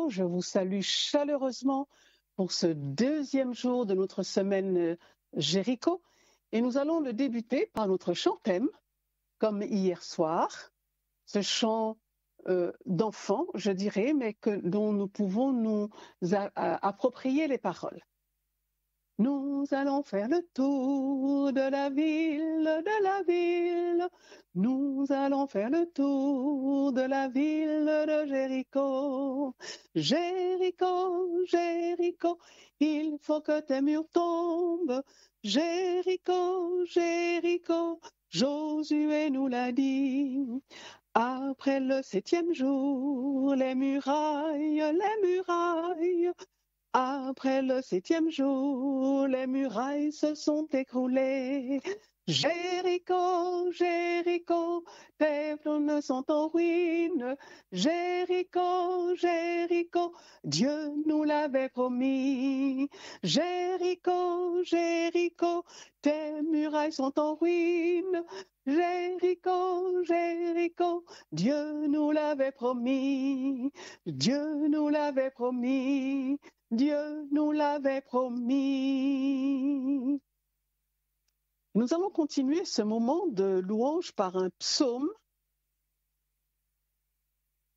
je vous salue chaleureusement pour ce deuxième jour de notre semaine Jéricho. Et nous allons le débuter par notre chant thème, comme hier soir, ce chant d'enfant, je dirais, mais dont nous pouvons nous approprier les paroles. Nous allons faire le tour de la ville. Nous allons faire le tour de la ville de Jéricho. Jéricho, Jéricho, il faut que tes murs tombent. Jéricho, Jéricho, Josué nous l'a dit. Après le 7e jour, les murailles. Après le 7e jour, les murailles se sont écroulées. Jéricho, Jéricho, tes fleurs sont en ruine. Jéricho, Jéricho, Dieu nous l'avait promis. Jéricho, Jéricho, tes murailles sont en ruine. Jéricho, Jéricho, Dieu nous l'avait promis. Dieu nous l'avait promis. Dieu nous l'avait promis. Nous allons continuer ce moment de louange par un psaume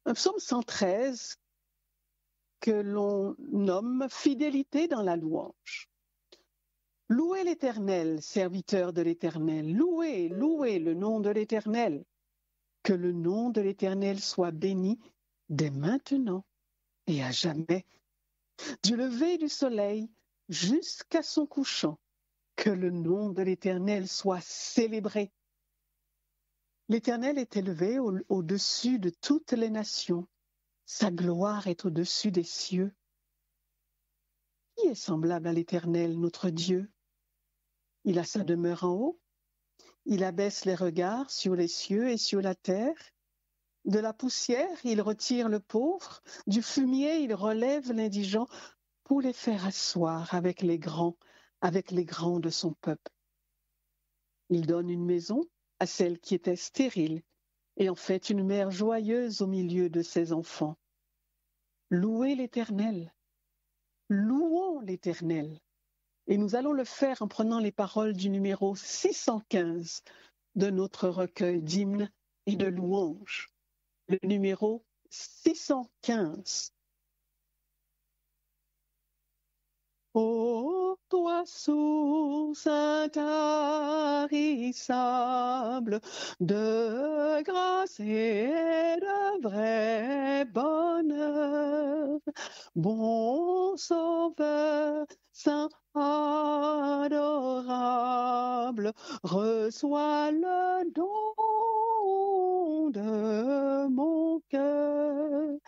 113 que l'on nomme Fidélité dans la louange. Louez l'Éternel, serviteur de l'Éternel, louez le nom de l'Éternel. Que le nom de l'Éternel soit béni dès maintenant et à jamais. Du lever du soleil jusqu'à son couchant, que le nom de l'Éternel soit célébré. L'Éternel est élevé au-dessus de toutes les nations. Sa gloire est au-dessus des cieux. Qui est semblable à l'Éternel, notre Dieu? Il a sa demeure en haut. Il abaisse les regards sur les cieux et sur la terre. De la poussière, il retire le pauvre. Du fumier, il relève l'indigent pour les faire asseoir avec les grands de son peuple. Il donne une maison à celle qui était stérile et en fait une mère joyeuse au milieu de ses enfants. Louez l'Éternel, louons l'Éternel. Et nous allons le faire en prenant les paroles du numéro 615 de notre recueil d'hymnes et de louanges. Le numéro 615. Ô toi, source intarissable de grâce et de vrai bonheur, bon sauveur, saint adorable, reçois le don de mon cœur.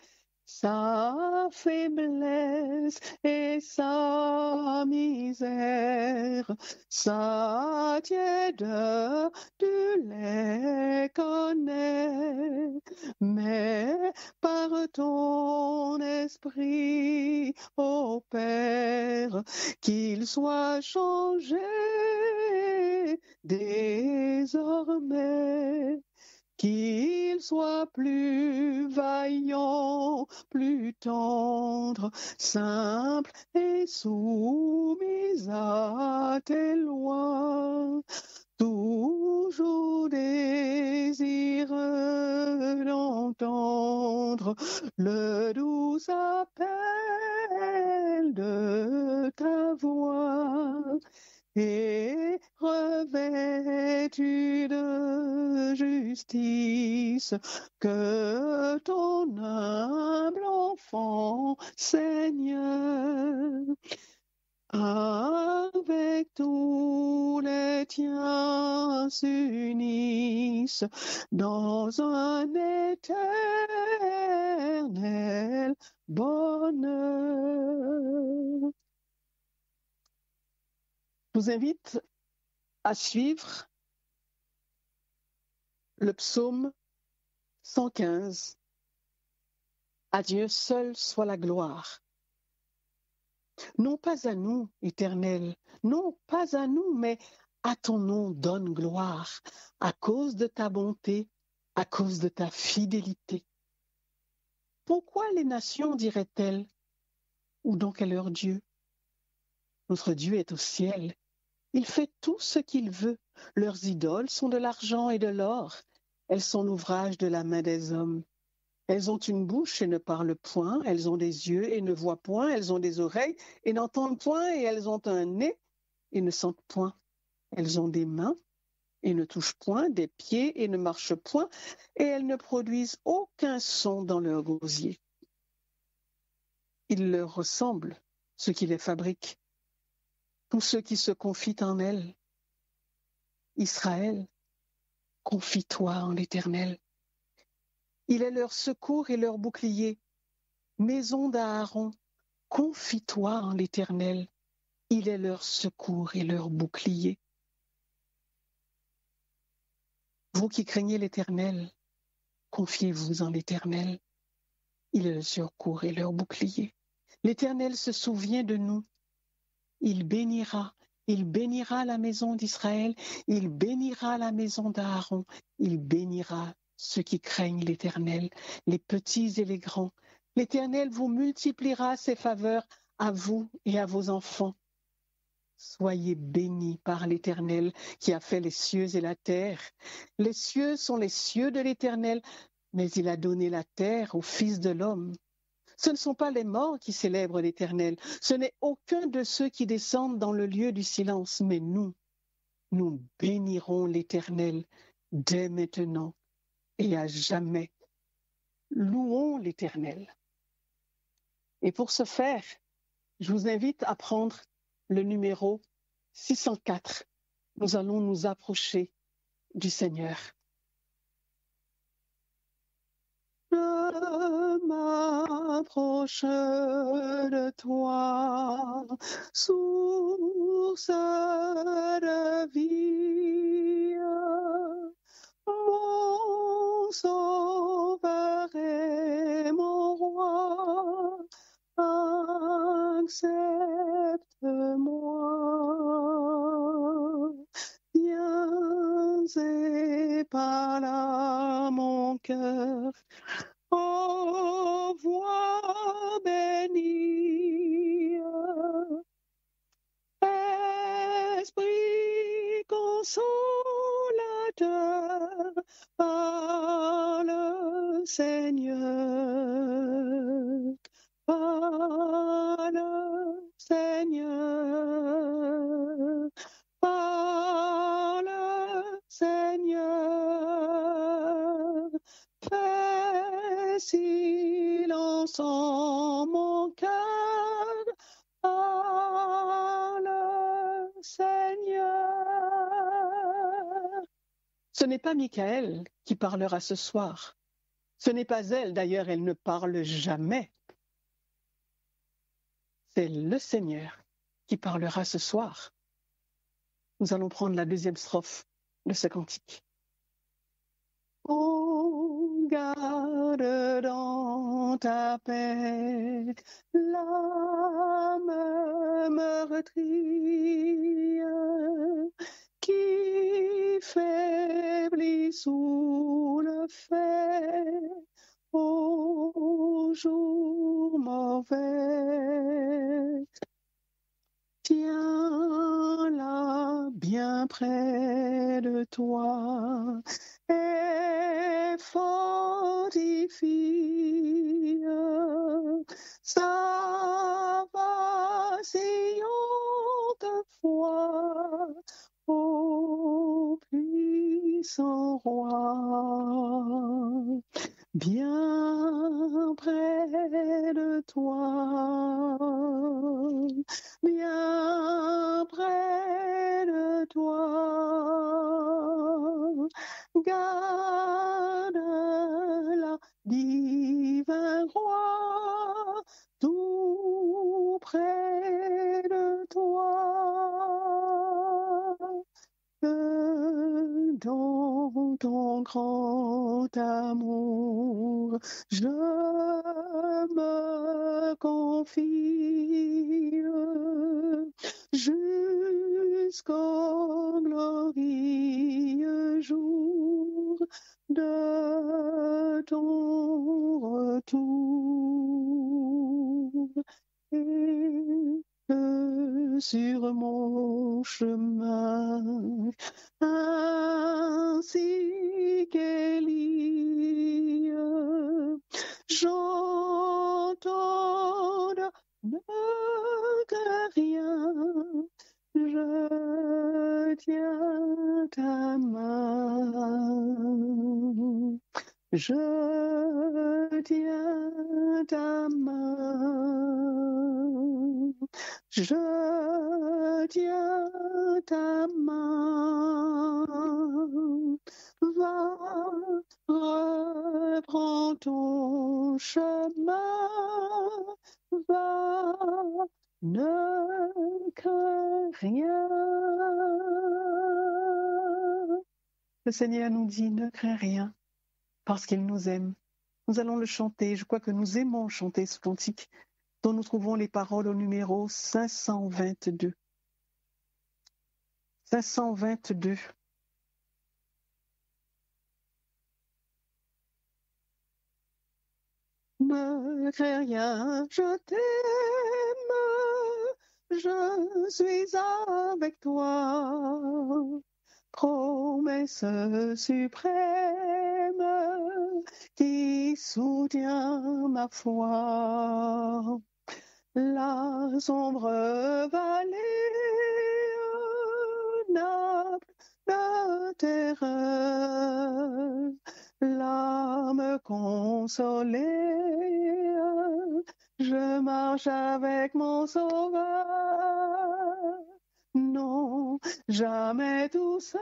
Sa faiblesse et sa misère, sa tièdeur, tu les connais, mais par ton esprit, ô Père, qu'il soit changé désormais. Qu'il soit plus vaillant, plus tendre, simple et soumis à tes lois, toujours désireux d'entendre le doux appel de ta voix. Et revêtu de justice, que ton humble enfant, Seigneur, avec tous les tiens s'unissent dans un éternel bonheur. Je vous invite à suivre le psaume 115. À Dieu seul soit la gloire. Non pas à nous, Éternel, non pas à nous, mais à ton nom donne gloire, à cause de ta bonté, à cause de ta fidélité. Pourquoi les nations diraient-elles, où donc est leur Dieu? Notre Dieu est au ciel. Il fait tout ce qu'il veut. Leurs idoles sont de l'argent et de l'or. Elles sont l'ouvrage de la main des hommes. Elles ont une bouche et ne parlent point. Elles ont des yeux et ne voient point. Elles ont des oreilles et n'entendent point. Et elles ont un nez et ne sentent point. Elles ont des mains et ne touchent point, des pieds et ne marchent point. Et elles ne produisent aucun son dans leur gosier. Il leur ressemble, ceux qui les fabriquent, tous ceux qui se confient en elles. Israël, confie-toi en l'Éternel. Il est leur secours et leur bouclier. Maison d'Aaron, confie-toi en l'Éternel. Il est leur secours et leur bouclier. Vous qui craignez l'Éternel, confiez-vous en l'Éternel. Il est leur secours et leur bouclier. L'Éternel se souvient de nous. Il bénira la maison d'Israël, il bénira la maison d'Aaron, il bénira ceux qui craignent l'Éternel, les petits et les grands. L'Éternel vous multipliera ses faveurs à vous et à vos enfants. Soyez bénis par l'Éternel qui a fait les cieux et la terre. Les cieux sont les cieux de l'Éternel, mais il a donné la terre au Fils de l'homme. Ce ne sont pas les morts qui célèbrent l'Éternel, ce n'est aucun de ceux qui descendent dans le lieu du silence, mais nous bénirons l'Éternel dès maintenant et à jamais. Louons l'Éternel. Et pour ce faire, je vous invite à prendre le numéro 604. Nous allons nous approcher du Seigneur. Je m'approche de toi, source de vie, mon sauveur et mon roi, accepte-moi. Viens et parle à mon cœur. Ô voix bénie, Esprit consolateur, parle Seigneur, parle Seigneur, parle Seigneur, fais silence en mon cœur, parle Seigneur. Ce n'est pas Michaël qui parlera ce soir. Ce n'est pas elle, d'ailleurs, elle ne parle jamais. C'est le Seigneur qui parlera ce soir. Nous allons prendre la deuxième strophe de ce cantique. Oh, garde dans ta paix l'âme meurtrie qui faiblit sous le fait au jour mauvais. Tiens-la bien près de toi et fortifie sa vacillante foi, ô puissant roi. Bien près de toi, bien près de toi, garde-la, divin roi, tout près de toi. Que dans ton grand amour, je me confie jusqu'au glorieux jour de ton retour et que sur mon chemin, ainsi qu'Élie, j'entende ne crains rien, je tiens ta main. Je tiens ta main, je tiens ta main, va, reprends ton chemin, va, ne crains rien. Le Seigneur nous dit, ne crains rien, parce qu'il nous aime. Nous allons le chanter. Je crois que nous aimons chanter ce cantique dont nous trouvons les paroles au numéro 522. 522. Ne crains rien, je t'aime, je suis avec toi. Promesse suprême qui soutient ma foi. La sombre vallée n'a de terreur, l'âme consolée, je marche avec mon Sauveur. Non, jamais tout seul,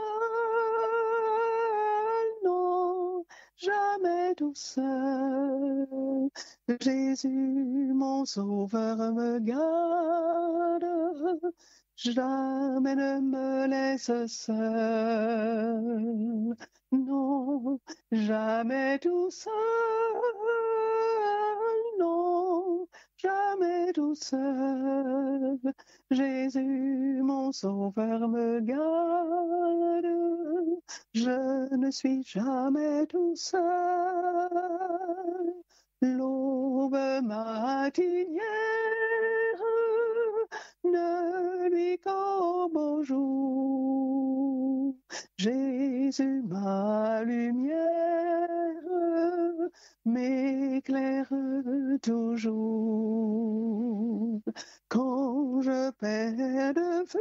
non, jamais tout seul. Jésus, mon Sauveur, me garde, jamais ne me laisse seul. Non, jamais tout seul, non, jamais tout seul. Jésus, mon Sauveur, me garde, je ne suis jamais tout seul. L'aube matinière ne lui qu'au beau jour. Jésus, ma lumière, m'éclaire toujours. Quand je perds de vue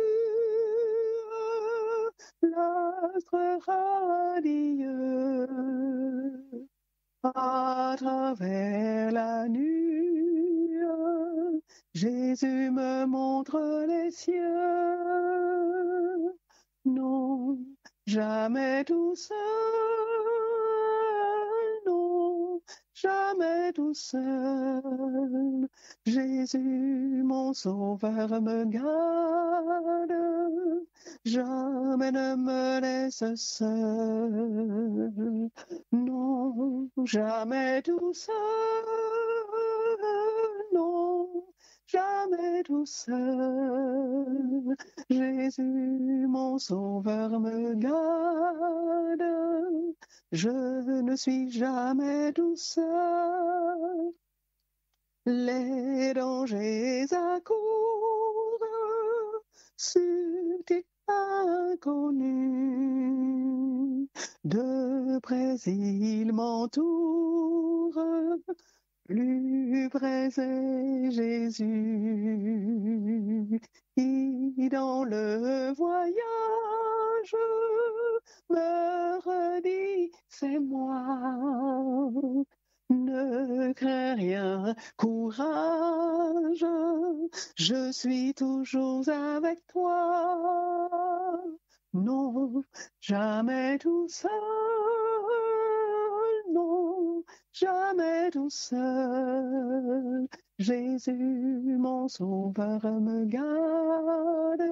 l'astre radieux, à travers la nuit, Jésus me montre les cieux. Non, jamais tout seul, non, jamais tout seul. Jésus, mon Sauveur, me garde, jamais ne me laisse seul. Non, jamais tout seul, non, jamais tout seul. Jésus, mon Sauveur, me garde, je ne suis jamais tout seul. Les dangers accourent, subtils inconnus, de près ils m'entourent, plus près est Jésus, qui dans le voyage me redit, c'est moi. Ne crains rien, courage, je suis toujours avec toi. Non, jamais tout seul, non, jamais tout seul. Jésus, mon Sauveur, me garde,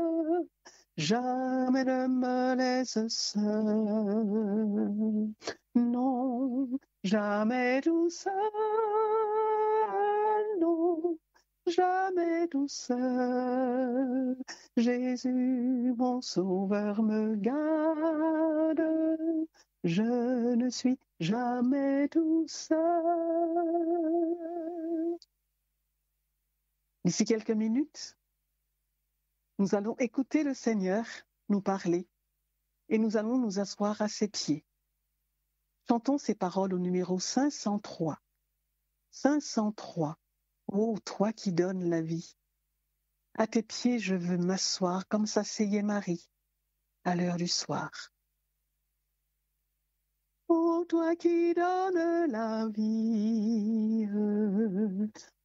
jamais ne me laisse seul. Non, jamais tout seul, non, jamais tout seul. Jésus, mon Sauveur, me garde, je ne suis jamais tout seul. D'ici quelques minutes, nous allons écouter le Seigneur nous parler et nous allons nous asseoir à ses pieds. Chantons ces paroles au numéro 503. 503. Ô toi qui donnes la vie, à tes pieds je veux m'asseoir comme s'asseyait Marie à l'heure du soir. Ô toi qui donnes la vie,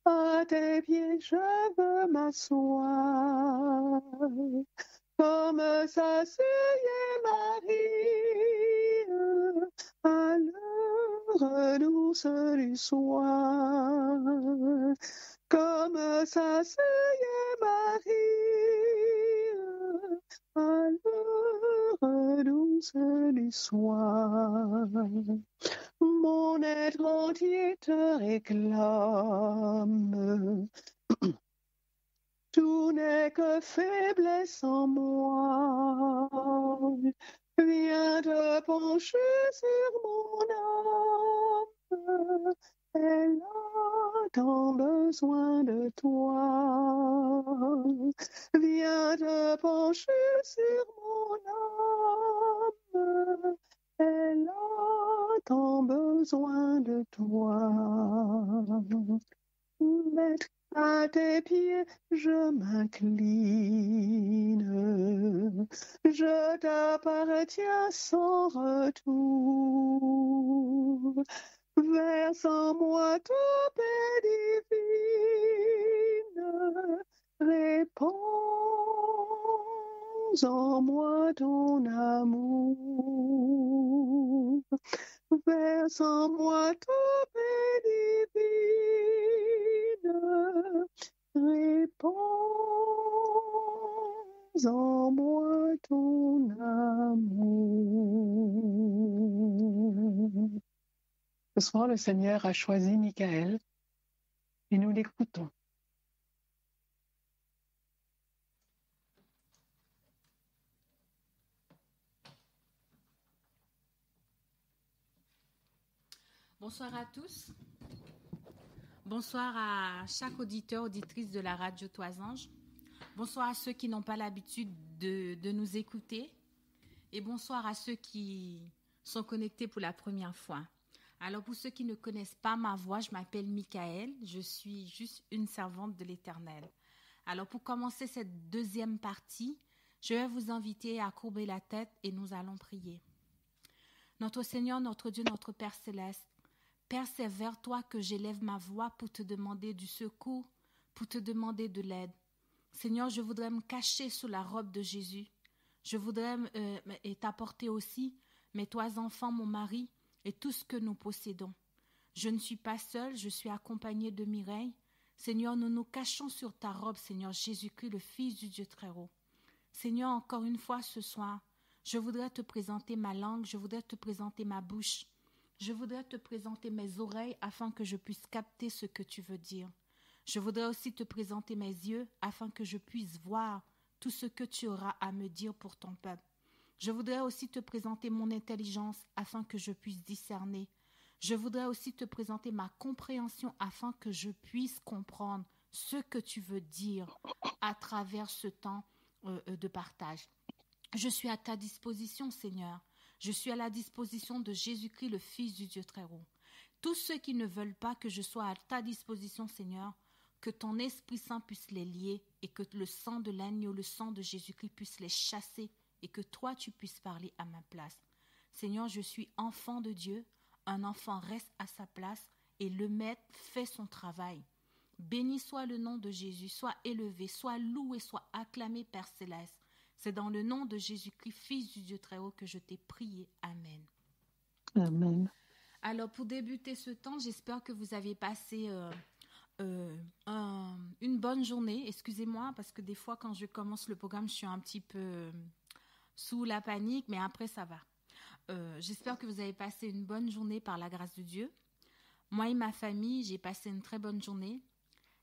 à tes pieds je veux m'asseoir comme s'asseyait Marie à l'heure douce du soir. Comme s'asseyait Marie à l'heure douce du soir. Mon être entier te réclame, tout n'est que faiblesse en moi. Viens te pencher sur mon âme, elle a tant besoin de toi. Viens te pencher sur mon âme, elle a tant besoin de toi. Maître, à tes pieds je m'incline, je t'appartiens sans retour. Verse en moi ta paix divine, répands en moi ton amour. Verse en moi ta paix divine, répands en moi ton amour. Ce soir, le Seigneur a choisi Michaël et nous l'écoutons. Bonsoir à tous. Bonsoir à chaque auditeur, auditrice de la radio Toisange. Bonsoir à ceux qui n'ont pas l'habitude de nous écouter. Et bonsoir à ceux qui sont connectés pour la première fois. Alors pour ceux qui ne connaissent pas ma voix, je m'appelle Michaël. Je suis juste une servante de l'Éternel. Alors pour commencer cette deuxième partie, je vais vous inviter à courber la tête et nous allons prier. Notre Seigneur, notre Dieu, notre Père céleste, Père, c'est vers toi que j'élève ma voix pour te demander du secours, pour te demander de l'aide. Seigneur, je voudrais me cacher sous la robe de Jésus. Je voudrais t'apporter aussi mes 3 enfants, mon mari et tout ce que nous possédons. Je ne suis pas seule, je suis accompagnée de Mireille. Seigneur, nous nous cachons sur ta robe, Seigneur Jésus-Christ, le Fils du Dieu très haut. Seigneur, encore une fois ce soir, je voudrais te présenter ma langue, je voudrais te présenter ma bouche. Je voudrais te présenter mes oreilles afin que je puisse capter ce que tu veux dire. Je voudrais aussi te présenter mes yeux afin que je puisse voir tout ce que tu auras à me dire pour ton peuple. Je voudrais aussi te présenter mon intelligence afin que je puisse discerner. Je voudrais aussi te présenter ma compréhension afin que je puisse comprendre ce que tu veux dire à travers ce temps de partage. Je suis à ta disposition, Seigneur. Je suis à la disposition de Jésus-Christ, le Fils du Dieu très haut. Tous ceux qui ne veulent pas que je sois à ta disposition, Seigneur, que ton Esprit Saint puisse les lier et que le sang de l'agneau, le sang de Jésus-Christ puisse les chasser et que toi, tu puisses parler à ma place. Seigneur, je suis enfant de Dieu. Un enfant reste à sa place et le maître fait son travail. Béni soit le nom de Jésus, soit élevé, soit loué, soit acclamé, Père céleste. C'est dans le nom de Jésus-Christ, Fils du Dieu très haut, que je t'ai prié. Amen. Amen. Alors, pour débuter ce temps, j'espère que vous avez passé une bonne journée. Excusez-moi, parce que des fois, quand je commence le programme, je suis un petit peu sous la panique, mais après, ça va. J'espère que vous avez passé une bonne journée par la grâce de Dieu. Moi et ma famille, j'ai passé une très bonne journée.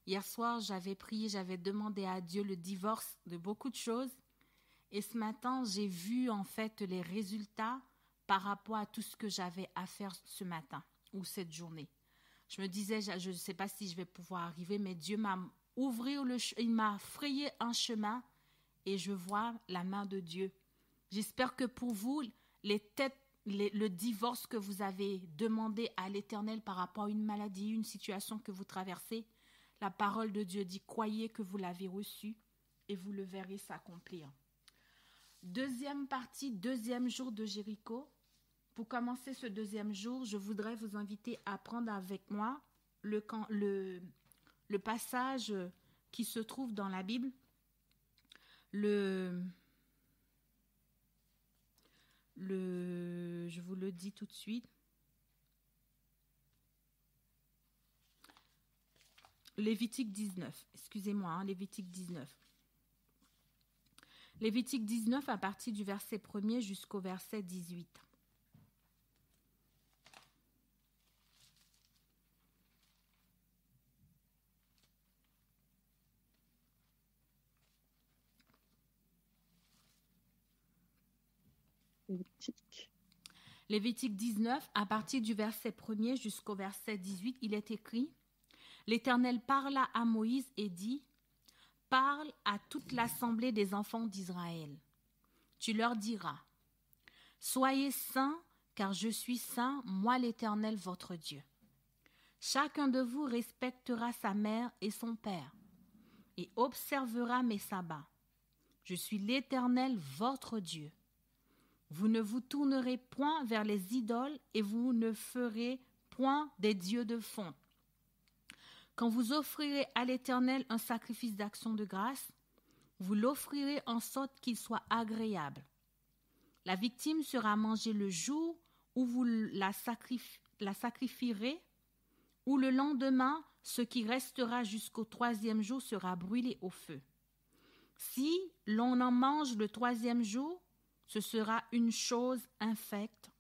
Hier soir, j'avais prié, j'avais demandé à Dieu le divorce de beaucoup de choses. Et ce matin, j'ai vu en fait les résultats par rapport à tout ce que j'avais à faire ce matin ou cette journée. Je me disais, je ne sais pas si je vais pouvoir arriver, mais Dieu m'a il m'a frayé un chemin et je vois la main de Dieu. J'espère que pour vous, le divorce que vous avez demandé à l'Éternel par rapport à une maladie, une situation que vous traversez, la parole de Dieu dit, croyez que vous l'avez reçu et vous le verrez s'accomplir. Deuxième partie, deuxième jour de Jéricho. Pour commencer ce deuxième jour, je voudrais vous inviter à prendre avec moi le passage qui se trouve dans la Bible, je vous le dis tout de suite, Lévitique 19, excusez-moi, Lévitique 19. Lévitique 19 à partir du verset 1er jusqu'au verset 18. Lévitique 19, à partir du verset 1er jusqu'au verset 18, il est écrit « L'Éternel parla à Moïse et dit « Parle à toute l'assemblée des enfants d'Israël. Tu leur diras « Soyez saints, car je suis saint, moi l'Éternel votre Dieu. Chacun de vous respectera sa mère et son père, et observera mes sabbats. Je suis l'Éternel votre Dieu. Vous ne vous tournerez point vers les idoles et vous ne ferez point des dieux de fonte. Quand vous offrirez à l'Éternel un sacrifice d'action de grâce, vous l'offrirez en sorte qu'il soit agréable. La victime sera mangée le jour où vous la sacrifierez, ou le lendemain, ce qui restera jusqu'au 3e jour sera brûlé au feu. Si l'on en mange le 3e jour, ce sera une chose infecte,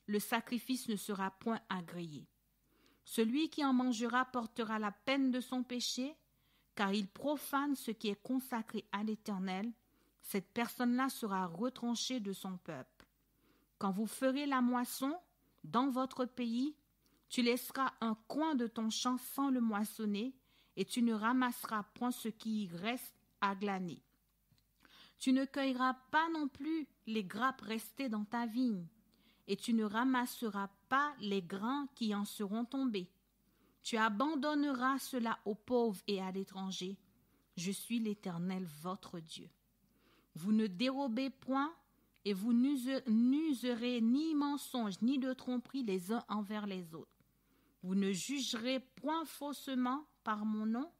le sacrifice ne sera point agréé. Celui qui en mangera portera la peine de son péché, car il profane ce qui est consacré à l'Éternel. Cette personne-là sera retranchée de son peuple. Quand vous ferez la moisson dans votre pays, tu laisseras un coin de ton champ sans le moissonner, et tu ne ramasseras point ce qui y reste à glaner. Tu ne cueilleras pas non plus les grappes restées dans ta vigne, et tu ne ramasseras pas les grains qui en seront tombés. Tu abandonneras cela aux pauvres et à l'étranger. Je suis l'Éternel votre Dieu. Vous ne dérobez point, et vous n'userez ni mensonge ni de tromperie les uns envers les autres. Vous ne jugerez point faussement par mon nom,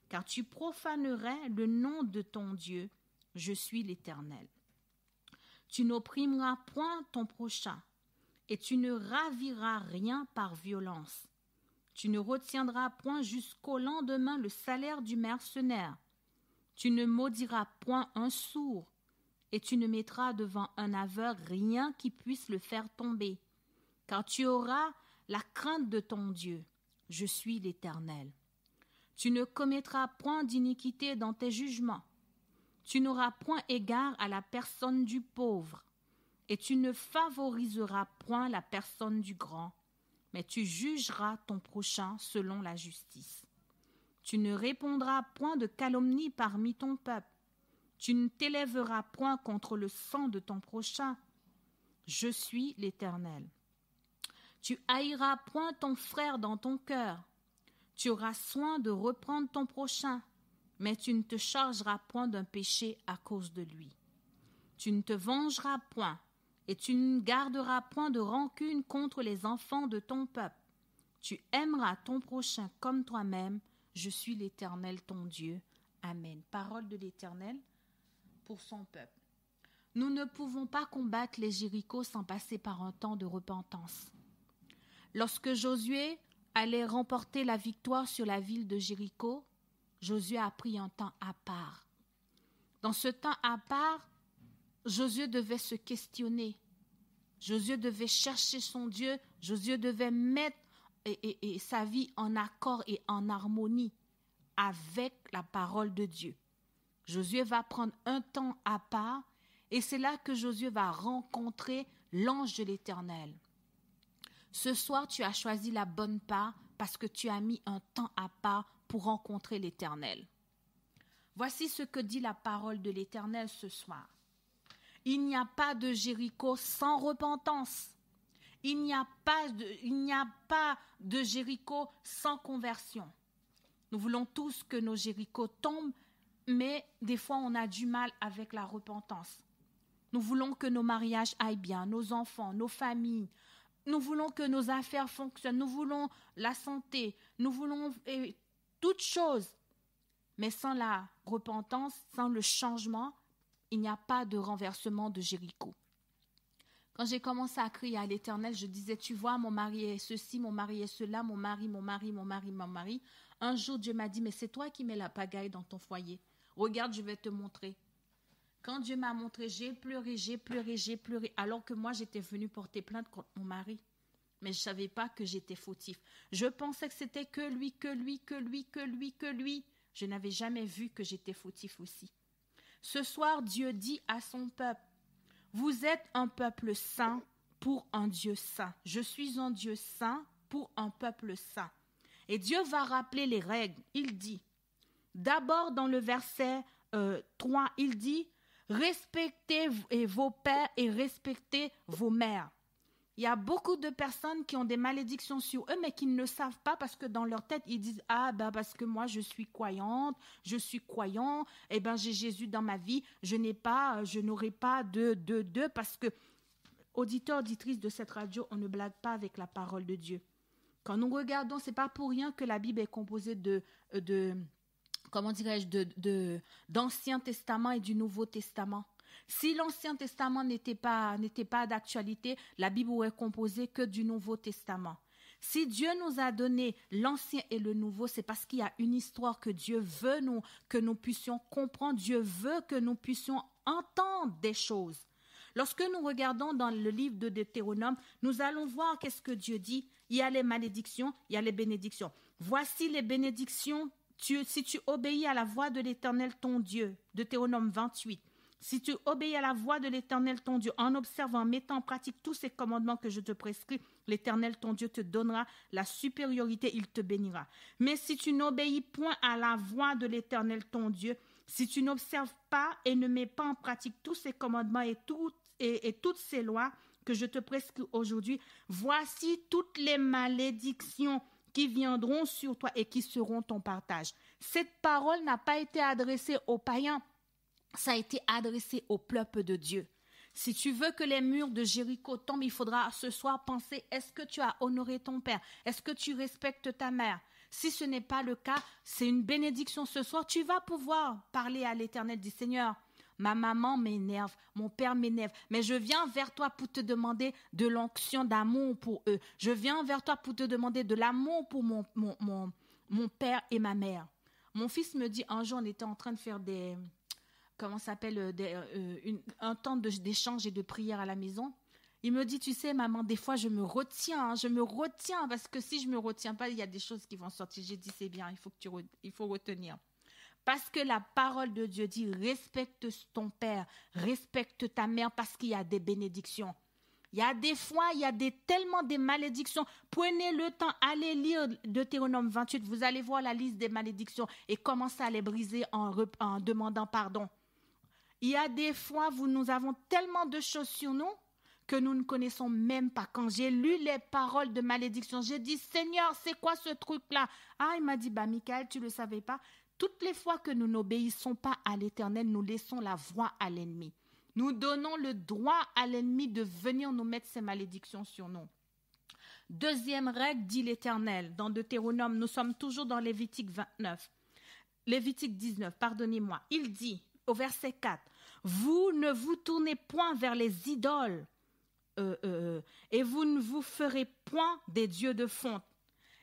car tu profanerais le nom de ton Dieu. Je suis l'Éternel. Tu n'opprimeras point ton prochain, et tu ne raviras rien par violence. Tu ne retiendras point jusqu'au lendemain le salaire du mercenaire. Tu ne maudiras point un sourd, et tu ne mettras devant un aveugle rien qui puisse le faire tomber, car tu auras la crainte de ton Dieu. Je suis l'Éternel. Tu ne commettras point d'iniquité dans tes jugements. Tu n'auras point égard à la personne du pauvre, et tu ne favoriseras point la personne du grand, mais tu jugeras ton prochain selon la justice. Tu ne répondras point de calomnie parmi ton peuple. Tu ne t'élèveras point contre le sang de ton prochain. Je suis l'Éternel. Tu haïras point ton frère dans ton cœur. Tu auras soin de reprendre ton prochain, mais tu ne te chargeras point d'un péché à cause de lui. Tu ne te vengeras point, et tu ne garderas point de rancune contre les enfants de ton peuple. Tu aimeras ton prochain comme toi-même. Je suis l'Éternel ton Dieu. Amen. Parole de l'Éternel pour son peuple. Nous ne pouvons pas combattre les Jérichos sans passer par un temps de repentance. Lorsque Josué allait remporter la victoire sur la ville de Jéricho, Josué a pris un temps à part. Dans ce temps à part, Josué devait se questionner. Josué devait chercher son Dieu. Josué devait mettre sa vie en accord et en harmonie avec la parole de Dieu. Josué va prendre un temps à part et c'est là que Josué va rencontrer l'ange de l'Éternel. Ce soir, tu as choisi la bonne part parce que tu as mis un temps à part pour rencontrer l'Éternel. Voici ce que dit la parole de l'Éternel ce soir. Il n'y a pas de Jéricho sans repentance. Il n'y a pas de Jéricho sans conversion. Nous voulons tous que nos Jérichos tombent, mais des fois on a du mal avec la repentance. Nous voulons que nos mariages aillent bien, nos enfants, nos familles. Nous voulons que nos affaires fonctionnent. Nous voulons la santé. Nous voulons toutes choses. Mais sans la repentance, sans le changement, il n'y a pas de renversement de Jéricho. Quand j'ai commencé à crier à l'Éternel, je disais, tu vois, mon mari est ceci, mon mari est cela, mon mari. Un jour, Dieu m'a dit, mais c'est toi qui mets la pagaille dans ton foyer. Regarde, je vais te montrer. Quand Dieu m'a montré, j'ai pleuré, alors que moi, j'étais venue porter plainte contre mon mari. Mais je ne savais pas que j'étais fautif. Je pensais que c'était que lui. Je n'avais jamais vu que j'étais fautif aussi. Ce soir, Dieu dit à son peuple, vous êtes un peuple saint pour un Dieu saint. Je suis un Dieu saint pour un peuple saint. Et Dieu va rappeler les règles. Il dit, d'abord dans le verset 3, il dit, respectez vos pères et respectez vos mères. Il y a beaucoup de personnes qui ont des malédictions sur eux, mais qui ne le savent pas parce que dans leur tête, ils disent « Ah, parce que moi, je suis croyante, je suis croyant, j'ai Jésus dans ma vie, je n'aurai pas de, parce que, auditeurs, auditrices de cette radio, on ne blague pas avec la parole de Dieu. Quand nous regardons, ce n'est pas pour rien que la Bible est composée d'Ancien Testament et du Nouveau Testament. Si l'Ancien Testament n'était pas d'actualité, la Bible aurait composé que du Nouveau Testament. Si Dieu nous a donné l'Ancien et le Nouveau, c'est parce qu'il y a une histoire que Dieu veut que nous puissions comprendre. Dieu veut que nous puissions entendre des choses. Lorsque nous regardons dans le livre de Deutéronome, nous allons voir qu'est-ce que Dieu dit. Il y a les malédictions, il y a les bénédictions. Voici les bénédictions. Si tu obéis à la voix de l'Éternel ton Dieu, Deutéronome 28, si tu obéis à la voix de l'Éternel ton Dieu, en observant, en mettant en pratique tous ces commandements que je te prescris, l'Éternel ton Dieu te donnera la supériorité, il te bénira. Mais si tu n'obéis point à la voix de l'Éternel ton Dieu, si tu n'observes pas et ne mets pas en pratique tous ces commandements et toutes ces lois que je te prescris aujourd'hui, voici toutes les malédictions qui viendront sur toi et qui seront ton partage. Cette parole n'a pas été adressée aux païens, ça a été adressé au peuple de Dieu. Si tu veux que les murs de Jéricho tombent, il faudra ce soir penser, est-ce que tu as honoré ton père? Est-ce que tu respectes ta mère? Si ce n'est pas le cas, c'est une bénédiction ce soir. Tu vas pouvoir parler à l'Éternel, dis Seigneur, ma maman m'énerve, mon père m'énerve, mais je viens vers toi pour te demander de l'onction d'amour pour eux. Je viens vers toi pour te demander de l'amour pour mon père et ma mère. Mon fils me dit, un jour on était en train de faire un temps d'échange et de prière à la maison. Il me dit, tu sais maman, des fois je me retiens parce que si je me retiens pas, il y a des choses qui vont sortir. J'ai dit c'est bien, il faut retenir. Parce que la parole de Dieu dit, respecte ton père, respecte ta mère parce qu'il y a des bénédictions. Il y a des fois, tellement des malédictions. Prenez le temps, allez lire Deutéronome 28, vous allez voir la liste des malédictions et commencez à les briser en demandant pardon. Il y a des fois, nous avons tellement de choses sur nous que nous ne connaissons même pas. Quand j'ai lu les paroles de malédiction, j'ai dit, Seigneur, c'est quoi ce truc-là? Ah, il m'a dit, Michael, tu ne le savais pas? Toutes les fois que nous n'obéissons pas à l'Éternel, nous laissons la voie à l'ennemi. Nous donnons le droit à l'ennemi de venir nous mettre ces malédictions sur nous. Deuxième règle, dit l'Éternel, dans Deutéronome, nous sommes toujours dans Lévitique 19, pardonnez-moi. Il dit, au verset 4, « Vous ne vous tournez point vers les idoles, et vous ne vous ferez point des dieux de fonte. »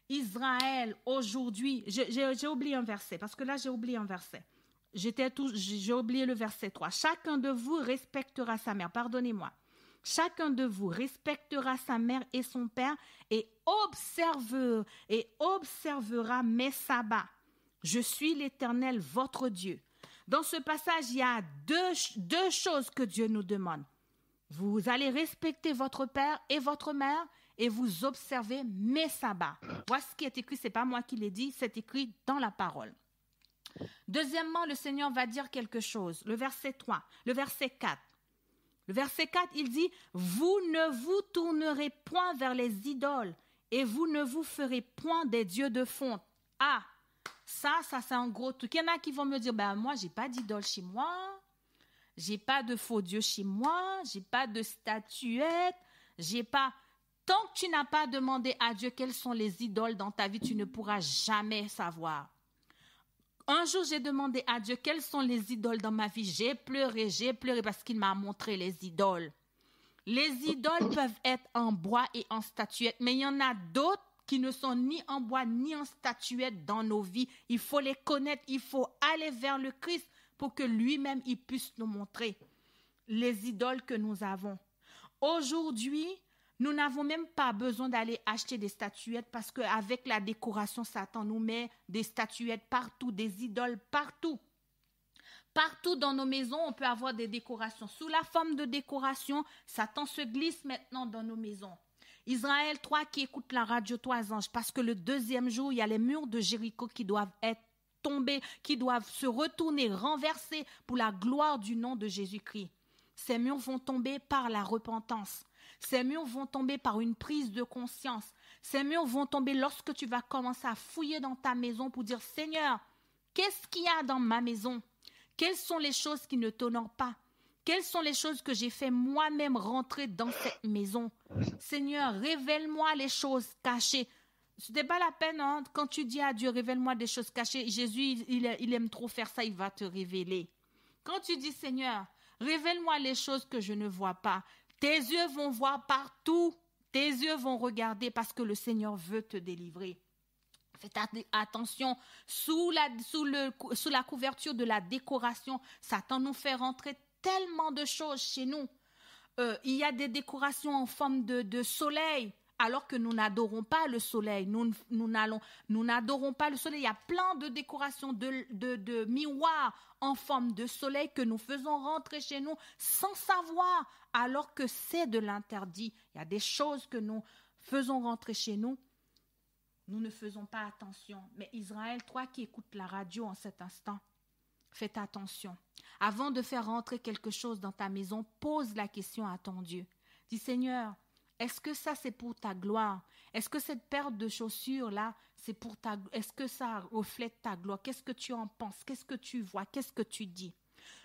Israël, aujourd'hui, j'ai oublié un verset, parce que là, j'ai oublié un verset. J'ai oublié le verset 3. Chacun de vous respectera sa mère. Pardonnez-moi. Chacun de vous respectera sa mère et son père et observera mes sabbats. Je suis l'Éternel, votre Dieu. Dans ce passage, il y a deux choses que Dieu nous demande. Vous allez respecter votre père et votre mère et vous observez mes sabbats. Voici ce qui est écrit, ce n'est pas moi qui l'ai dit, c'est écrit dans la parole. Deuxièmement, le Seigneur va dire quelque chose. Le verset 3, le verset 4. Le verset 4, il dit, « Vous ne vous tournerez point vers les idoles et vous ne vous ferez point des dieux de fonte. » Ah, ça c'est un gros truc. Il y en a qui vont me dire, ben moi, je n'ai pas d'idole chez moi, je n'ai pas de faux dieux chez moi, je n'ai pas de statuettes, j'ai pas... Tant que tu n'as pas demandé à Dieu quelles sont les idoles dans ta vie, tu ne pourras jamais savoir. Un jour, j'ai demandé à Dieu quelles sont les idoles dans ma vie. J'ai pleuré parce qu'il m'a montré les idoles. Les idoles peuvent être en bois et en statuettes, mais il y en a d'autres qui ne sont ni en bois ni en statuettes dans nos vies. Il faut les connaître, il faut aller vers le Christ pour que lui-même, il puisse nous montrer les idoles que nous avons. Aujourd'hui, nous n'avons même pas besoin d'aller acheter des statuettes parce qu'avec la décoration, Satan nous met des statuettes partout, des idoles partout. Partout dans nos maisons, on peut avoir des décorations. Sous la forme de décoration, Satan se glisse maintenant dans nos maisons. Israël 3 qui écoute la radio Toisange, parce que le deuxième jour, il y a les murs de Jéricho qui doivent être tombés, qui doivent se retourner, renverser pour la gloire du nom de Jésus-Christ. Ces murs vont tomber par la repentance. Ces murs vont tomber par une prise de conscience. Ces murs vont tomber lorsque tu vas commencer à fouiller dans ta maison pour dire, Seigneur, qu'est-ce qu'il y a dans ma maison? Quelles sont les choses qui ne t'honorent pas? Quelles sont les choses que j'ai fait moi-même rentrer dans cette maison? Seigneur, révèle-moi les choses cachées. Ce n'est pas la peine, hein, quand tu dis à Dieu, révèle-moi des choses cachées. Jésus, il aime trop faire ça, il va te révéler. Quand tu dis, Seigneur, révèle-moi les choses que je ne vois pas. Tes yeux vont voir partout. Tes yeux vont regarder parce que le Seigneur veut te délivrer. Faites attention, sous la couverture de la décoration, Satan nous fait rentrer tellement de choses chez nous. Il y a des décorations en forme de soleil, alors que nous n'adorons pas le soleil. Nous n'adorons pas le soleil. Il y a plein de décorations de miroirs en forme de soleil que nous faisons rentrer chez nous sans savoir, alors que c'est de l'interdit. Il y a des choses que nous faisons rentrer chez nous. Nous ne faisons pas attention. Mais Israël, toi qui écoutes la radio en cet instant, faites attention. Avant de faire rentrer quelque chose dans ta maison, pose la question à ton Dieu. Dis, Seigneur, est-ce que ça c'est pour ta gloire? Est-ce que cette paire de chaussures-là, est-ce que ça reflète ta gloire? Qu'est-ce que tu en penses? Qu'est-ce que tu vois? Qu'est-ce que tu dis?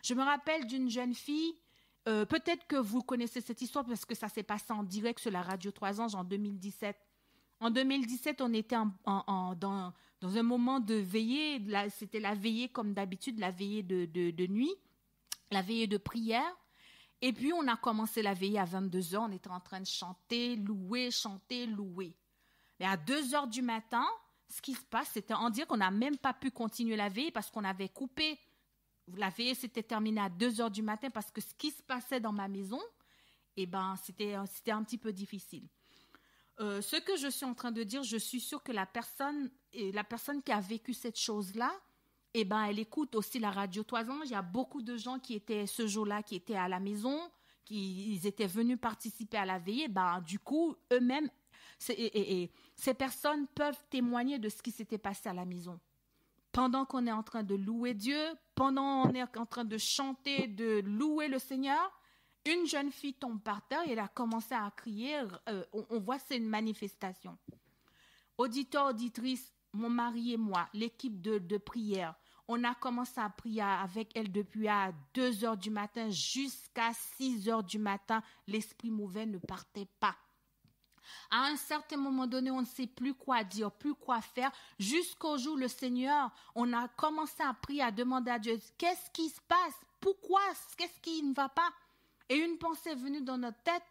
Je me rappelle d'une jeune fille, peut-être que vous connaissez cette histoire parce que ça s'est passé en direct sur la radio Toisange en 2017. En 2017, on était dans un moment de veillée. C'était la veillée comme d'habitude, la veillée de nuit, la veillée de prière. Et puis, on a commencé la veillée à 22h. On était en train de chanter, louer. Mais à 2h du matin, ce qui se passe, c'était en dire qu'on n'a même pas pu continuer la veillée parce qu'on avait coupé. La veillée s'était terminée à 2h du matin parce que ce qui se passait dans ma maison, c'était un petit peu difficile. Ce que je suis en train de dire, je suis sûre que la personne qui a vécu cette chose-là, elle écoute aussi la radio Toisange. Il y a beaucoup de gens qui étaient ce jour-là, qui étaient à la maison, ils étaient venus participer à la veillée. Du coup, eux-mêmes, ces personnes peuvent témoigner de ce qui s'était passé à la maison. Pendant qu'on est en train de louer Dieu, pendant qu'on est en train de chanter, de louer le Seigneur, une jeune fille tombe par terre et elle a commencé à crier. On voit c'est une manifestation. Auditeurs, auditrices, mon mari et moi, l'équipe de prière, on a commencé à prier avec elle depuis à 2h du matin jusqu'à 6h du matin. L'esprit mauvais ne partait pas. À un certain moment donné, on ne sait plus quoi dire, plus quoi faire. Jusqu'au jour, le Seigneur, on a commencé à prier, à demander à Dieu, qu'est-ce qui se passe? Pourquoi? Qu'est-ce qui ne va pas? Et une pensée est venue dans notre tête.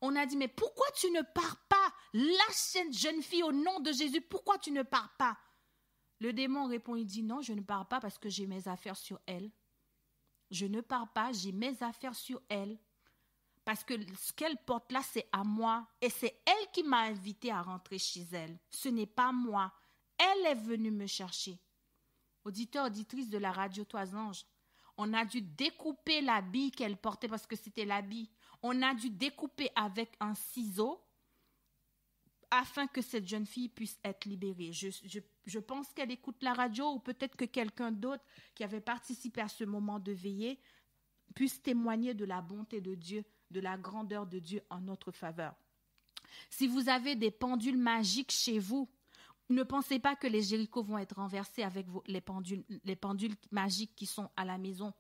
On a dit, mais pourquoi tu ne pars pas? Lâche cette jeune fille au nom de Jésus. Pourquoi tu ne pars pas? Le démon répond, il dit, non, je ne pars pas parce que j'ai mes affaires sur elle. Je ne pars pas, j'ai mes affaires sur elle. Parce que ce qu'elle porte là, c'est à moi. Et c'est elle qui m'a invité à rentrer chez elle. Ce n'est pas moi. Elle est venue me chercher. Auditeurs, auditrices de la radio Toisange, On a dû découper l'habit qu'elle portait parce que c'était l'habit. On a dû découper avec un ciseau afin que cette jeune fille puisse être libérée. Je pense qu'elle écoute la radio ou peut-être que quelqu'un d'autre qui avait participé à ce moment de veillée puisse témoigner de la bonté de Dieu, de la grandeur de Dieu en notre faveur. Si vous avez des pendules magiques chez vous, ne pensez pas que les Jérichos vont être renversés avec les pendules magiques qui sont à la maison.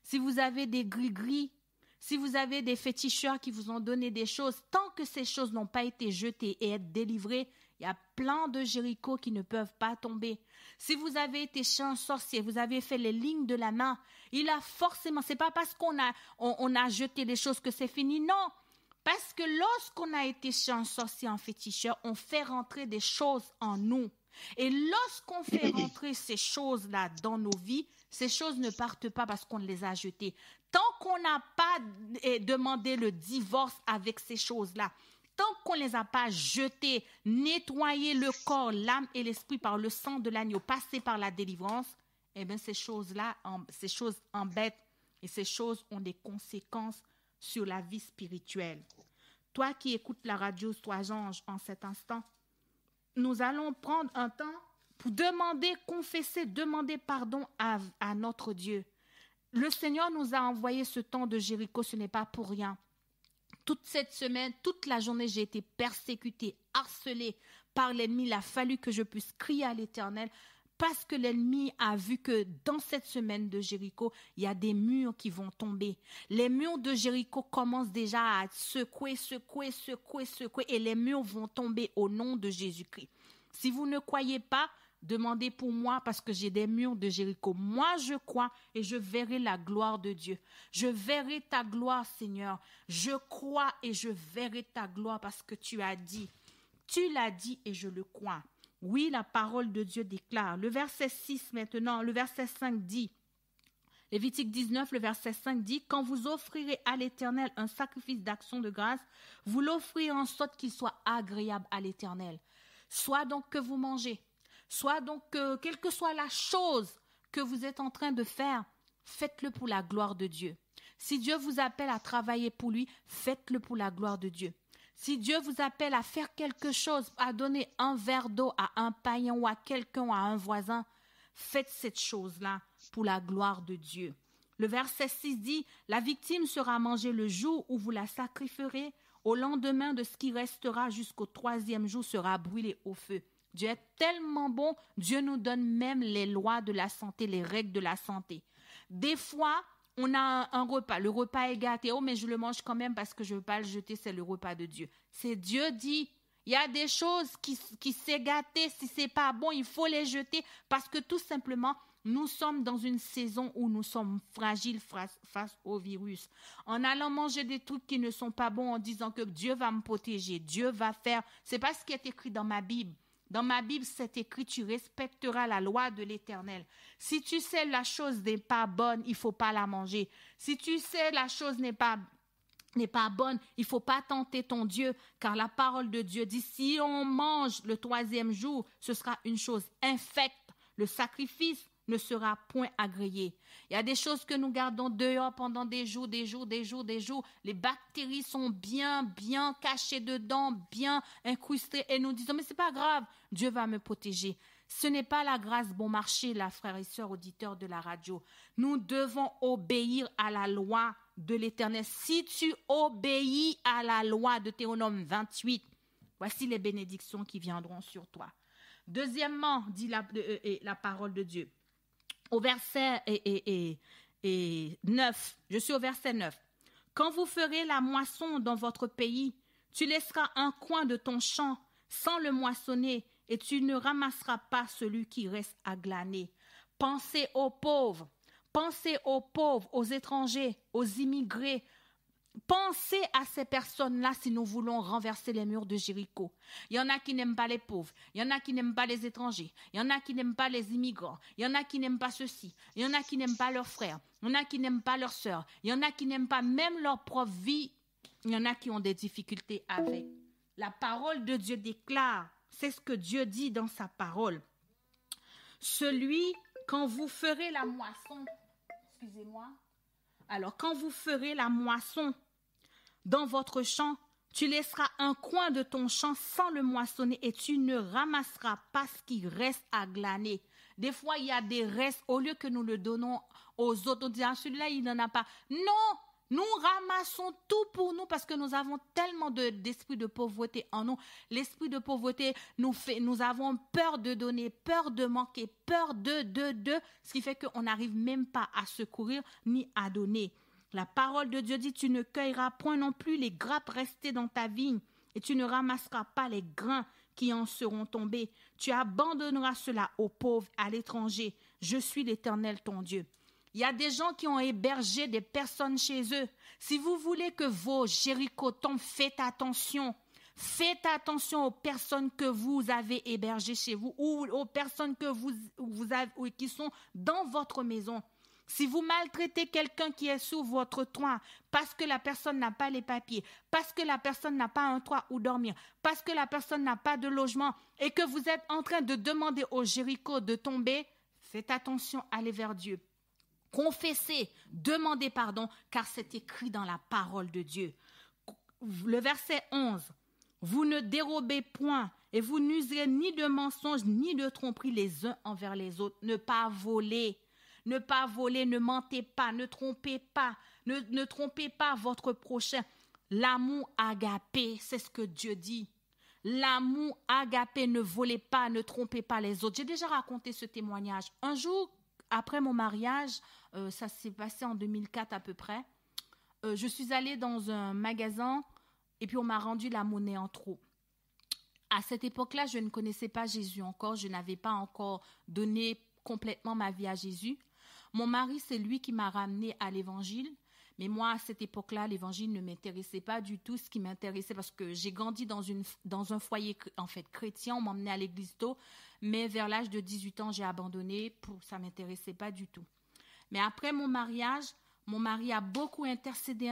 Si vous avez des gris-gris, si vous avez des féticheurs qui vous ont donné des choses, tant que ces choses n'ont pas été jetées et être délivrées, il y a plein de Jérichos qui ne peuvent pas tomber. Si vous avez été chez un sorcier, vous avez fait les lignes de la main, il a forcément, c'est pas parce qu'on a jeté des choses que c'est fini, non. Parce que lorsqu'on a été chez un sorcier, un féticheur, on fait rentrer des choses en nous. Et lorsqu'on fait rentrer ces choses-là dans nos vies, ces choses ne partent pas parce qu'on les a jetées. Tant qu'on n'a pas demandé le divorce avec ces choses-là, tant qu'on ne les a pas jetées, nettoyé le corps, l'âme et l'esprit par le sang de l'agneau, passé par la délivrance, eh bien ces choses-là, ces choses embêtent et ces choses ont des conséquences sur la vie spirituelle. Toi qui écoutes la radio Trois Anges en cet instant, nous allons prendre un temps pour demander, confesser, demander pardon à notre Dieu. Le Seigneur nous a envoyé ce temps de Jéricho, ce n'est pas pour rien. Toute cette semaine, toute la journée, j'ai été persécutée, harcelée par l'ennemi. Il a fallu que je puisse crier à l'Éternel parce que l'ennemi a vu que dans cette semaine de Jéricho, il y a des murs qui vont tomber. Les murs de Jéricho commencent déjà à secouer et les murs vont tomber au nom de Jésus-Christ. Si vous ne croyez pas, demandez pour moi parce que j'ai des murs de Jéricho. Moi, je crois et je verrai la gloire de Dieu. Je verrai ta gloire, Seigneur. Je crois et je verrai ta gloire parce que tu as dit. Tu l'as dit et je le crois. Oui, la parole de Dieu déclare. Le verset 6 maintenant, le verset 5 dit, Lévitique 19, le verset 5 dit, « Quand vous offrirez à l'Éternel un sacrifice d'action de grâce, vous l'offrirez en sorte qu'il soit agréable à l'Éternel. Soit donc que vous mangez, soit donc que, quelle que soit la chose que vous êtes en train de faire, faites-le pour la gloire de Dieu. Si Dieu vous appelle à travailler pour lui, faites-le pour la gloire de Dieu. Si Dieu vous appelle à faire quelque chose, à donner un verre d'eau à un païen ou à quelqu'un, à un voisin, faites cette chose-là pour la gloire de Dieu. » Le verset 6 dit, « La victime sera mangée le jour où vous la sacrifierez. Au lendemain de ce qui restera jusqu'au 3e jour sera brûlé au feu. » Dieu est tellement bon, Dieu nous donne même les lois de la santé, les règles de la santé. Des fois, on a un repas, le repas est gâté, oh mais je le mange quand même parce que je ne veux pas le jeter, c'est le repas de Dieu. C'est Dieu dit, il y a des choses qui s'est gâté, si ce n'est pas bon, il faut les jeter parce que tout simplement, nous sommes dans une saison où nous sommes fragiles face au virus. En allant manger des trucs qui ne sont pas bons en disant que Dieu va me protéger, Dieu va faire, c'est pas ce qui est écrit dans ma Bible. Dans ma Bible, c'est écrit, tu respecteras la loi de l'Éternel. Si tu sais la chose n'est pas bonne, il ne faut pas la manger. Si tu sais la chose n'est pas bonne, il ne faut pas tenter ton Dieu, car la parole de Dieu dit, si on mange le 3e jour, ce sera une chose infecte. Le sacrifice ne sera point agréé. Il y a des choses que nous gardons dehors pendant des jours. Les bactéries sont bien cachées dedans, bien incrustées et nous disons, mais c'est pas grave, Dieu va me protéger. Ce n'est pas la grâce bon marché, là, frères et sœurs auditeurs de la radio. Nous devons obéir à la loi de l'Éternel. Si tu obéis à la loi de Deutéronome 28, voici les bénédictions qui viendront sur toi. Deuxièmement, dit la parole de Dieu, au verset 9, je suis au verset 9. « Quand vous ferez la moisson dans votre pays, tu laisseras un coin de ton champ sans le moissonner et tu ne ramasseras pas celui qui reste à glaner. Pensez aux pauvres, aux étrangers, aux immigrés. Pensez à ces personnes-là si nous voulons renverser les murs de Jéricho. Il y en a qui n'aiment pas les pauvres, il y en a qui n'aiment pas les étrangers, il y en a qui n'aiment pas les immigrants, il y en a qui n'aiment pas ceci, il y en a qui n'aiment pas leurs frères, il y en a qui n'aiment pas leurs sœurs, il y en a qui n'aiment pas même leur propre vie, il y en a qui ont des difficultés avec. La parole de Dieu déclare, c'est ce que Dieu dit dans sa parole. Quand vous ferez la moisson, excusez-moi. Alors, quand vous ferez la moisson dans votre champ, tu laisseras un coin de ton champ sans le moissonner et tu ne ramasseras pas ce qui reste à glaner. Des fois, il y a des restes, au lieu que nous le donnons aux autres, on dit, ah, celui-là, il n'en a pas. Non, nous ramassons tout pour nous parce que nous avons tellement d'esprit de pauvreté en nous. L'esprit de pauvreté nous avons peur de donner, peur de manquer, peur de, ce qui fait qu'on n'arrive même pas à secourir ni à donner. La parole de Dieu dit, tu ne cueilleras point non plus les grappes restées dans ta vigne et tu ne ramasseras pas les grains qui en seront tombés. Tu abandonneras cela aux pauvres, à l'étranger. Je suis l'Éternel ton Dieu. Il y a des gens qui ont hébergé des personnes chez eux. Si vous voulez que vos Jéricho tombent, faites attention. Faites attention aux personnes que vous avez hébergées chez vous ou aux personnes que vous avez, qui sont dans votre maison. Si vous maltraitez quelqu'un qui est sous votre toit parce que la personne n'a pas les papiers, parce que la personne n'a pas un toit où dormir, parce que la personne n'a pas de logement et que vous êtes en train de demander au Jéricho de tomber, faites attention, allez vers Dieu. Confessez, demandez pardon, car c'est écrit dans la parole de Dieu. Le verset 11, vous ne dérobez point et vous n'userez ni de mensonges ni de tromperies les uns envers les autres. Ne pas voler, ne mentez pas, ne trompez pas, ne trompez pas votre prochain. L'amour agapé, c'est ce que Dieu dit. L'amour agapé, ne volez pas, ne trompez pas les autres. J'ai déjà raconté ce témoignage. Un jour, après mon mariage, ça s'est passé en 2004 à peu près, je suis allée dans un magasin et puis on m'a rendu la monnaie en trop. À cette époque-là, je ne connaissais pas Jésus encore, je n'avais pas encore donné complètement ma vie à Jésus. Mon mari, c'est lui qui m'a ramenée à l'évangile. Mais moi, à cette époque-là, l'évangile ne m'intéressait pas du tout. Ce qui m'intéressait, parce que j'ai grandi dans un foyer en fait chrétien, on m'emmenait à l'église tôt, mais vers l'âge de 18 ans, j'ai abandonné, ça ne m'intéressait pas du tout. Mais après mon mariage, mon mari a beaucoup intercédé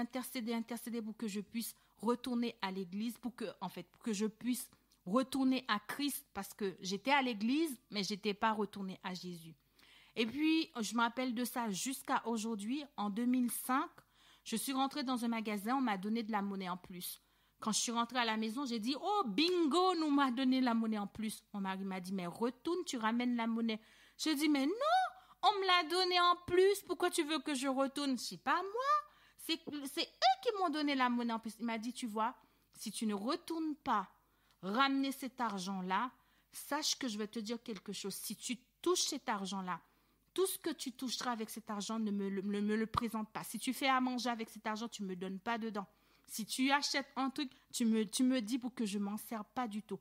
pour que je puisse retourner à l'église, pour que je puisse retourner à Christ, parce que j'étais à l'église, mais je n'étais pas retournée à Jésus. Et puis, je me rappelle de ça jusqu'à aujourd'hui, en 2005, je suis rentrée dans un magasin, on m'a donné de la monnaie en plus. Quand je suis rentrée à la maison, j'ai dit, oh bingo, nous m'a donné la monnaie en plus. Mon mari m'a dit, mais retourne, tu ramènes la monnaie. Je dis, mais non, on me l'a donné en plus, pourquoi tu veux que je retourne? C'est pas moi, c'est eux qui m'ont donné la monnaie en plus. Il m'a dit, tu vois, si tu ne retournes pas ramener cet argent-là, sache que je vais te dire quelque chose. Si tu touches cet argent-là, tout ce que tu toucheras avec cet argent, ne me le présente pas. Si tu fais à manger avec cet argent, tu ne me donnes pas dedans. Si tu achètes un truc, tu me dis pour que je ne m'en sers pas du tout.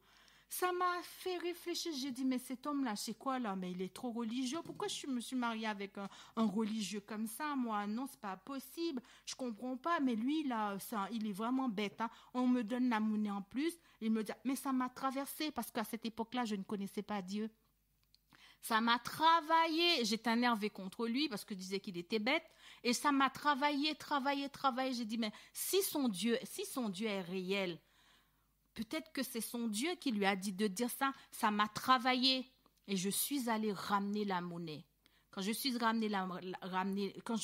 Ça m'a fait réfléchir. J'ai dit, mais cet homme-là, c'est quoi là? Mais il est trop religieux. Pourquoi je me suis mariée avec un religieux comme ça? Moi, non, c'est pas possible. Je comprends pas. Mais lui, là, il est vraiment bête. Hein. On me donne la monnaie en plus. Il me dit, mais ça m'a traversé parce qu'à cette époque-là, je ne connaissais pas Dieu. Ça m'a travaillé. J'étais énervée contre lui parce que je disais qu'il était bête. Et ça m'a travaillé. J'ai dit, mais si son Dieu est réel, peut-être que c'est son Dieu qui lui a dit de dire ça. Ça m'a travaillé. Et je suis allée ramener la monnaie. Quand je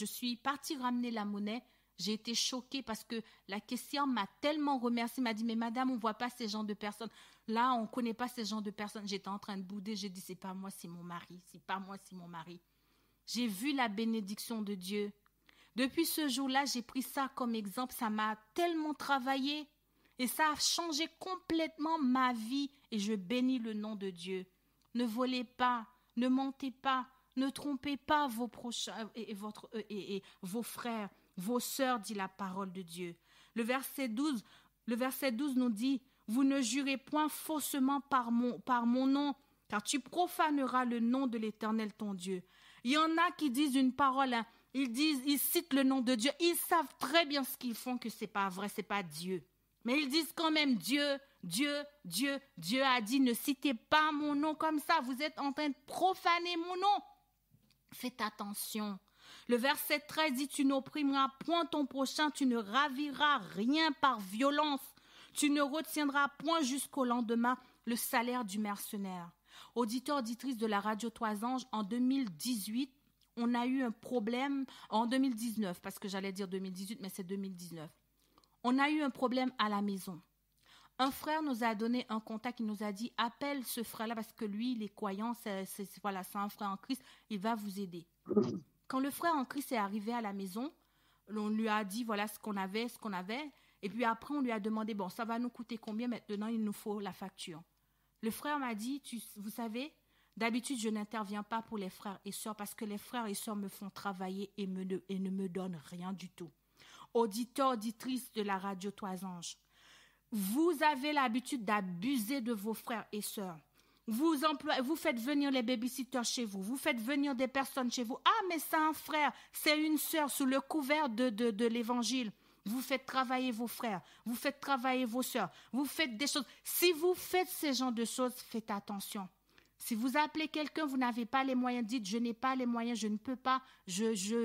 suis partie ramener la monnaie, j'ai été choquée parce que la caissière m'a tellement remerciée, m'a dit, mais madame, on ne voit pas ces gens de personnes. Là, on ne connaît pas ces gens de personnes. J'étais en train de bouder, j'ai dit, c'est pas moi, c'est mon mari. C'est pas moi, c'est mon mari. J'ai vu la bénédiction de Dieu. Depuis ce jour-là, j'ai pris ça comme exemple. Ça m'a tellement travaillé et ça a changé complètement ma vie et je bénis le nom de Dieu. Ne volez pas, ne mentez pas, ne trompez pas vos prochains et vos frères. Vos sœurs, dit la parole de Dieu. Le verset 12 nous dit, vous ne jurez point faussement par mon nom, car tu profaneras le nom de l'Éternel ton Dieu. Il y en a qui disent une parole, hein, ils citent le nom de Dieu, ils savent très bien ce qu'ils font, que c'est pas vrai, c'est pas Dieu. Mais ils disent quand même Dieu a dit, ne citez pas mon nom comme ça, vous êtes en train de profaner mon nom. Faites attention. Le verset 13 dit, tu n'opprimeras point ton prochain, tu ne raviras rien par violence, tu ne retiendras point jusqu'au lendemain le salaire du mercenaire. Auditeurs, auditrices de la radio Toisange, en 2018, on a eu un problème en 2019, parce que j'allais dire 2018, mais c'est 2019. On a eu un problème à la maison. Un frère nous a donné un contact, il nous a dit, appelle ce frère-là parce que lui, il est croyant, c'est un frère en Christ, il va vous aider. Quand le frère en Christ est arrivé à la maison, on lui a dit, voilà ce qu'on avait, et puis après, on lui a demandé, bon, ça va nous coûter combien maintenant, il nous faut la facture. Le frère m'a dit, vous savez, d'habitude, je n'interviens pas pour les frères et sœurs parce que les frères et sœurs me font travailler et ne me donnent rien du tout. Auditeurs, auditrices de la radio Toisange, vous avez l'habitude d'abuser de vos frères et sœurs. Vous faites venir les babysitters chez vous. Vous faites venir des personnes chez vous. Ah, mais c'est un frère, c'est une sœur sous le couvert de l'évangile. Vous faites travailler vos frères. Vous faites travailler vos sœurs. Vous faites des choses. Si vous faites ces genres de choses, faites attention. Si vous appelez quelqu'un, vous n'avez pas les moyens, dites, je n'ai pas les moyens, je ne peux pas,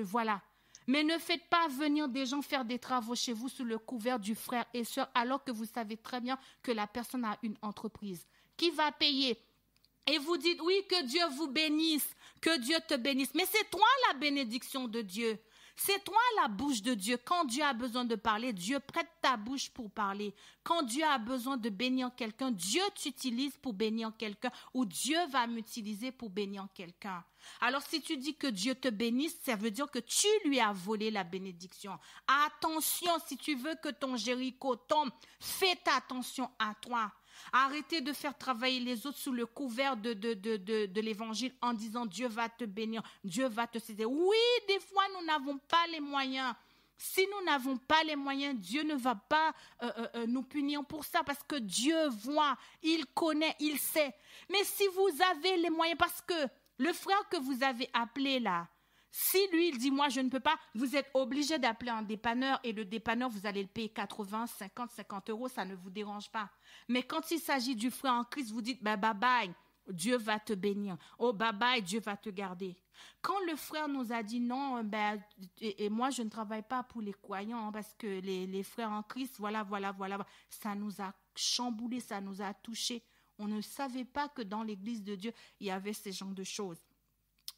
voilà. Mais ne faites pas venir des gens faire des travaux chez vous sous le couvert du frère et sœur alors que vous savez très bien que la personne a une entreprise. Qui va payer? Et vous dites, oui, que Dieu vous bénisse, que Dieu te bénisse. Mais c'est toi la bénédiction de Dieu. C'est toi la bouche de Dieu. Quand Dieu a besoin de parler, Dieu prête ta bouche pour parler. Quand Dieu a besoin de bénir quelqu'un, Dieu t'utilise pour bénir quelqu'un ou Dieu va m'utiliser pour bénir quelqu'un. Alors si tu dis que Dieu te bénisse, ça veut dire que tu lui as volé la bénédiction. Attention, si tu veux que ton Jéricho tombe, fais attention à toi. Arrêtez de faire travailler les autres sous le couvert de l'évangile en disant Dieu va te bénir, Dieu va te céder. Oui, des fois nous n'avons pas les moyens. Si nous n'avons pas les moyens, Dieu ne va pas nous punir pour ça parce que Dieu voit, il connaît, il sait. Mais si vous avez les moyens, parce que le frère que vous avez appelé là, si lui, il dit, moi, je ne peux pas, vous êtes obligé d'appeler un dépanneur et le dépanneur, vous allez le payer 80, 50 euros, ça ne vous dérange pas. Mais quand il s'agit du frère en Christ, vous dites, bye bye, Dieu va te bénir. Oh, bye bye, Dieu va te garder. Quand le frère nous a dit non, et moi, je ne travaille pas pour les croyants parce que les frères en Christ, voilà, ça nous a chamboulé, ça nous a touché. On ne savait pas que dans l'église de Dieu, il y avait ce genre de choses.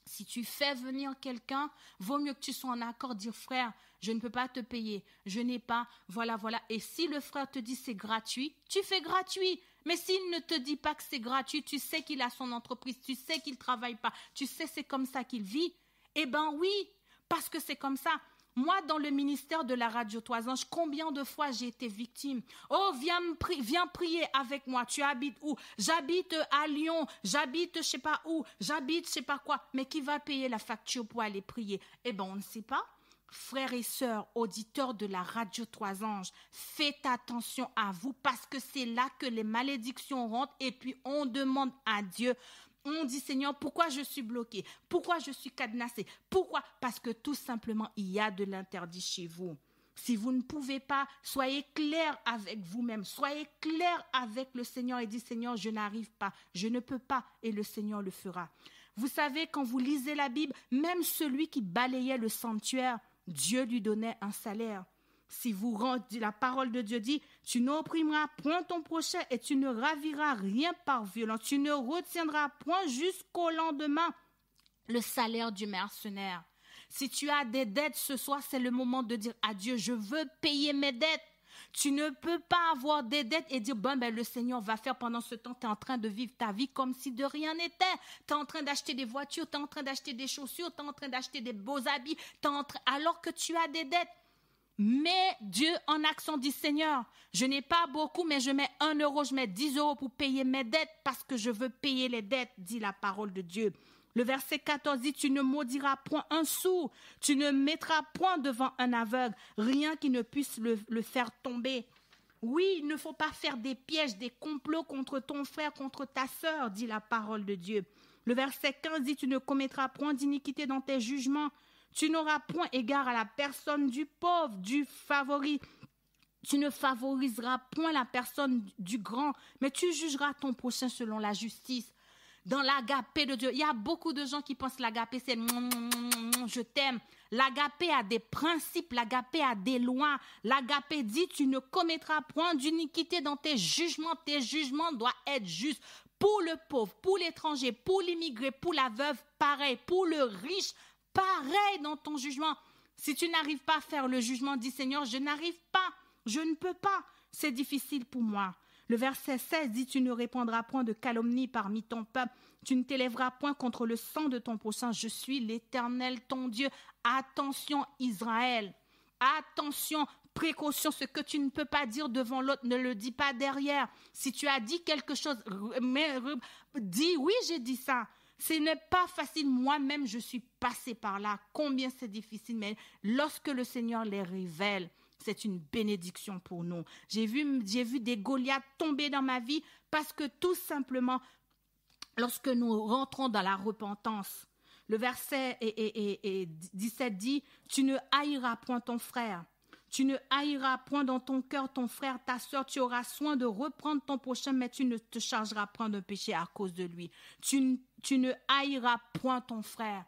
Si tu fais venir quelqu'un, vaut mieux que tu sois en accord, dire frère, je ne peux pas te payer, je n'ai pas, voilà. Et si le frère te dit c'est gratuit, tu fais gratuit. Mais s'il ne te dit pas que c'est gratuit, tu sais qu'il a son entreprise, tu sais qu'il ne travaille pas, tu sais c'est comme ça qu'il vit. Eh bien oui, parce que c'est comme ça. Moi, dans le ministère de la radio Toisange, combien de fois j'ai été victime? Oh, viens prier avec moi. Tu habites où? J'habite à Lyon. J'habite je sais pas où. J'habite je sais pas quoi. Mais qui va payer la facture pour aller prier? Eh bien, on ne sait pas. Frères et sœurs, auditeurs de la radio Toisange, faites attention à vous parce que c'est là que les malédictions rentrent et puis on demande à Dieu. On dit, Seigneur, pourquoi je suis bloqué? Pourquoi je suis cadenassé? Pourquoi? Parce que tout simplement, il y a de l'interdit chez vous. Si vous ne pouvez pas, soyez clair avec vous-même. Soyez clair avec le Seigneur et dites, Seigneur, je n'arrive pas, je ne peux pas et le Seigneur le fera. Vous savez, quand vous lisez la Bible, même celui qui balayait le sanctuaire, Dieu lui donnait un salaire. Si vous rendez, la parole de Dieu dit, tu n'opprimeras point ton prochain et tu ne raviras rien par violence. Tu ne retiendras point jusqu'au lendemain le salaire du mercenaire. Si tu as des dettes ce soir, c'est le moment de dire à Dieu, je veux payer mes dettes. Tu ne peux pas avoir des dettes et dire, le Seigneur va faire pendant ce temps, tu es en train de vivre ta vie comme si de rien n'était. Tu es en train d'acheter des voitures, tu es en train d'acheter des chaussures, tu es en train d'acheter des beaux habits, alors que tu as des dettes. Mais Dieu en action dit, Seigneur, je n'ai pas beaucoup, mais je mets 1 euro, je mets 10 euros pour payer mes dettes parce que je veux payer les dettes, dit la parole de Dieu. Le verset 14 dit, tu ne maudiras point un sou, tu ne mettras point devant un aveugle, rien qui ne puisse le faire tomber. Oui, il ne faut pas faire des pièges, des complots contre ton frère, contre ta sœur, dit la parole de Dieu. Le verset 15 dit, tu ne commettras point d'iniquité dans tes jugements. Tu n'auras point égard à la personne du pauvre, du favori. Tu ne favoriseras point la personne du grand, mais tu jugeras ton prochain selon la justice. Dans l'agapé de Dieu, il y a beaucoup de gens qui pensent l'agapé, c'est je t'aime. L'agapé a des principes, l'agapé a des lois. L'agapé dit, tu ne commettras point d'iniquité dans tes jugements. Tes jugements doivent être justes. Pour le pauvre, pour l'étranger, pour l'immigré, pour la veuve, pareil. Pour le riche, pareil dans ton jugement. Si tu n'arrives pas à faire le jugement, dis Seigneur, je n'arrive pas, je ne peux pas, c'est difficile pour moi. Le verset 16 dit, tu ne répandras point de calomnie parmi ton peuple, tu ne t'élèveras point contre le sang de ton prochain, je suis l'Éternel ton Dieu. Attention Israël, attention, précaution, ce que tu ne peux pas dire devant l'autre, ne le dis pas derrière. Si tu as dit quelque chose, dis oui, j'ai dit ça. Ce n'est pas facile, moi-même je suis passée par là, combien c'est difficile, mais lorsque le Seigneur les révèle, c'est une bénédiction pour nous. J'ai vu des Goliaths tomber dans ma vie parce que tout simplement, lorsque nous rentrons dans la repentance, le verset 17 dit, tu ne haïras point ton frère. Tu ne haïras point dans ton cœur ton frère, ta sœur, tu auras soin de reprendre ton prochain, mais tu ne te chargeras point d'un péché à cause de lui. Tu ne haïras point ton frère.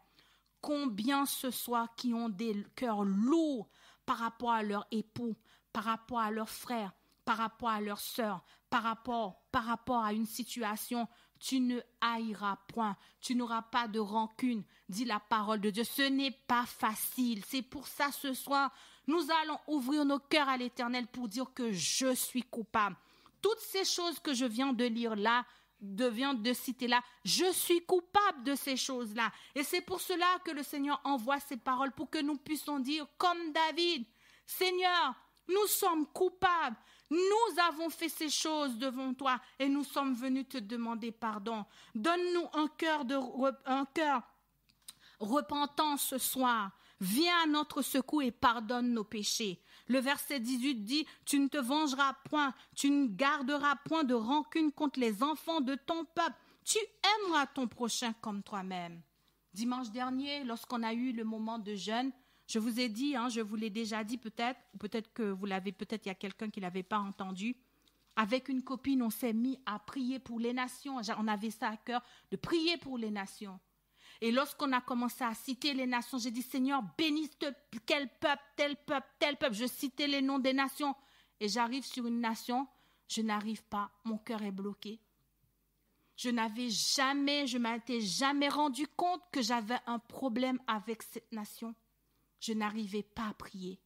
Combien ce soir qui ont des cœurs lourds par rapport à leur époux, par rapport à leur frère, par rapport à leur sœur, par rapport à une situation, tu ne haïras point, tu n'auras pas de rancune, dit la parole de Dieu. Ce n'est pas facile. C'est pour ça ce soir, nous allons ouvrir nos cœurs à l'Éternel pour dire que je suis coupable. Toutes ces choses que je viens de lire là, de citer là, je suis coupable de ces choses-là. Et c'est pour cela que le Seigneur envoie ces paroles pour que nous puissions dire comme David, Seigneur, nous sommes coupables. Nous avons fait ces choses devant toi et nous sommes venus te demander pardon. Donne-nous un cœur repentant ce soir. Viens à notre secours et pardonne nos péchés. Le verset 18 dit, tu ne te vengeras point, tu ne garderas point de rancune contre les enfants de ton peuple. Tu aimeras ton prochain comme toi-même. Dimanche dernier, lorsqu'on a eu le moment de jeûne, je vous ai dit, je vous l'ai déjà dit peut-être, ou peut-être que vous l'avez, peut-être il y a quelqu'un qui ne l'avait pas entendu. Avec une copine, on s'est mis à prier pour les nations. On avait ça à cœur de prier pour les nations. Et lorsqu'on a commencé à citer les nations, j'ai dit, Seigneur, bénis quel peuple, tel peuple, tel peuple. Je citais les noms des nations. Et j'arrive sur une nation, je n'arrive pas, mon cœur est bloqué. Je m'étais jamais rendu compte que j'avais un problème avec cette nation. Je n'arrivais pas à prier.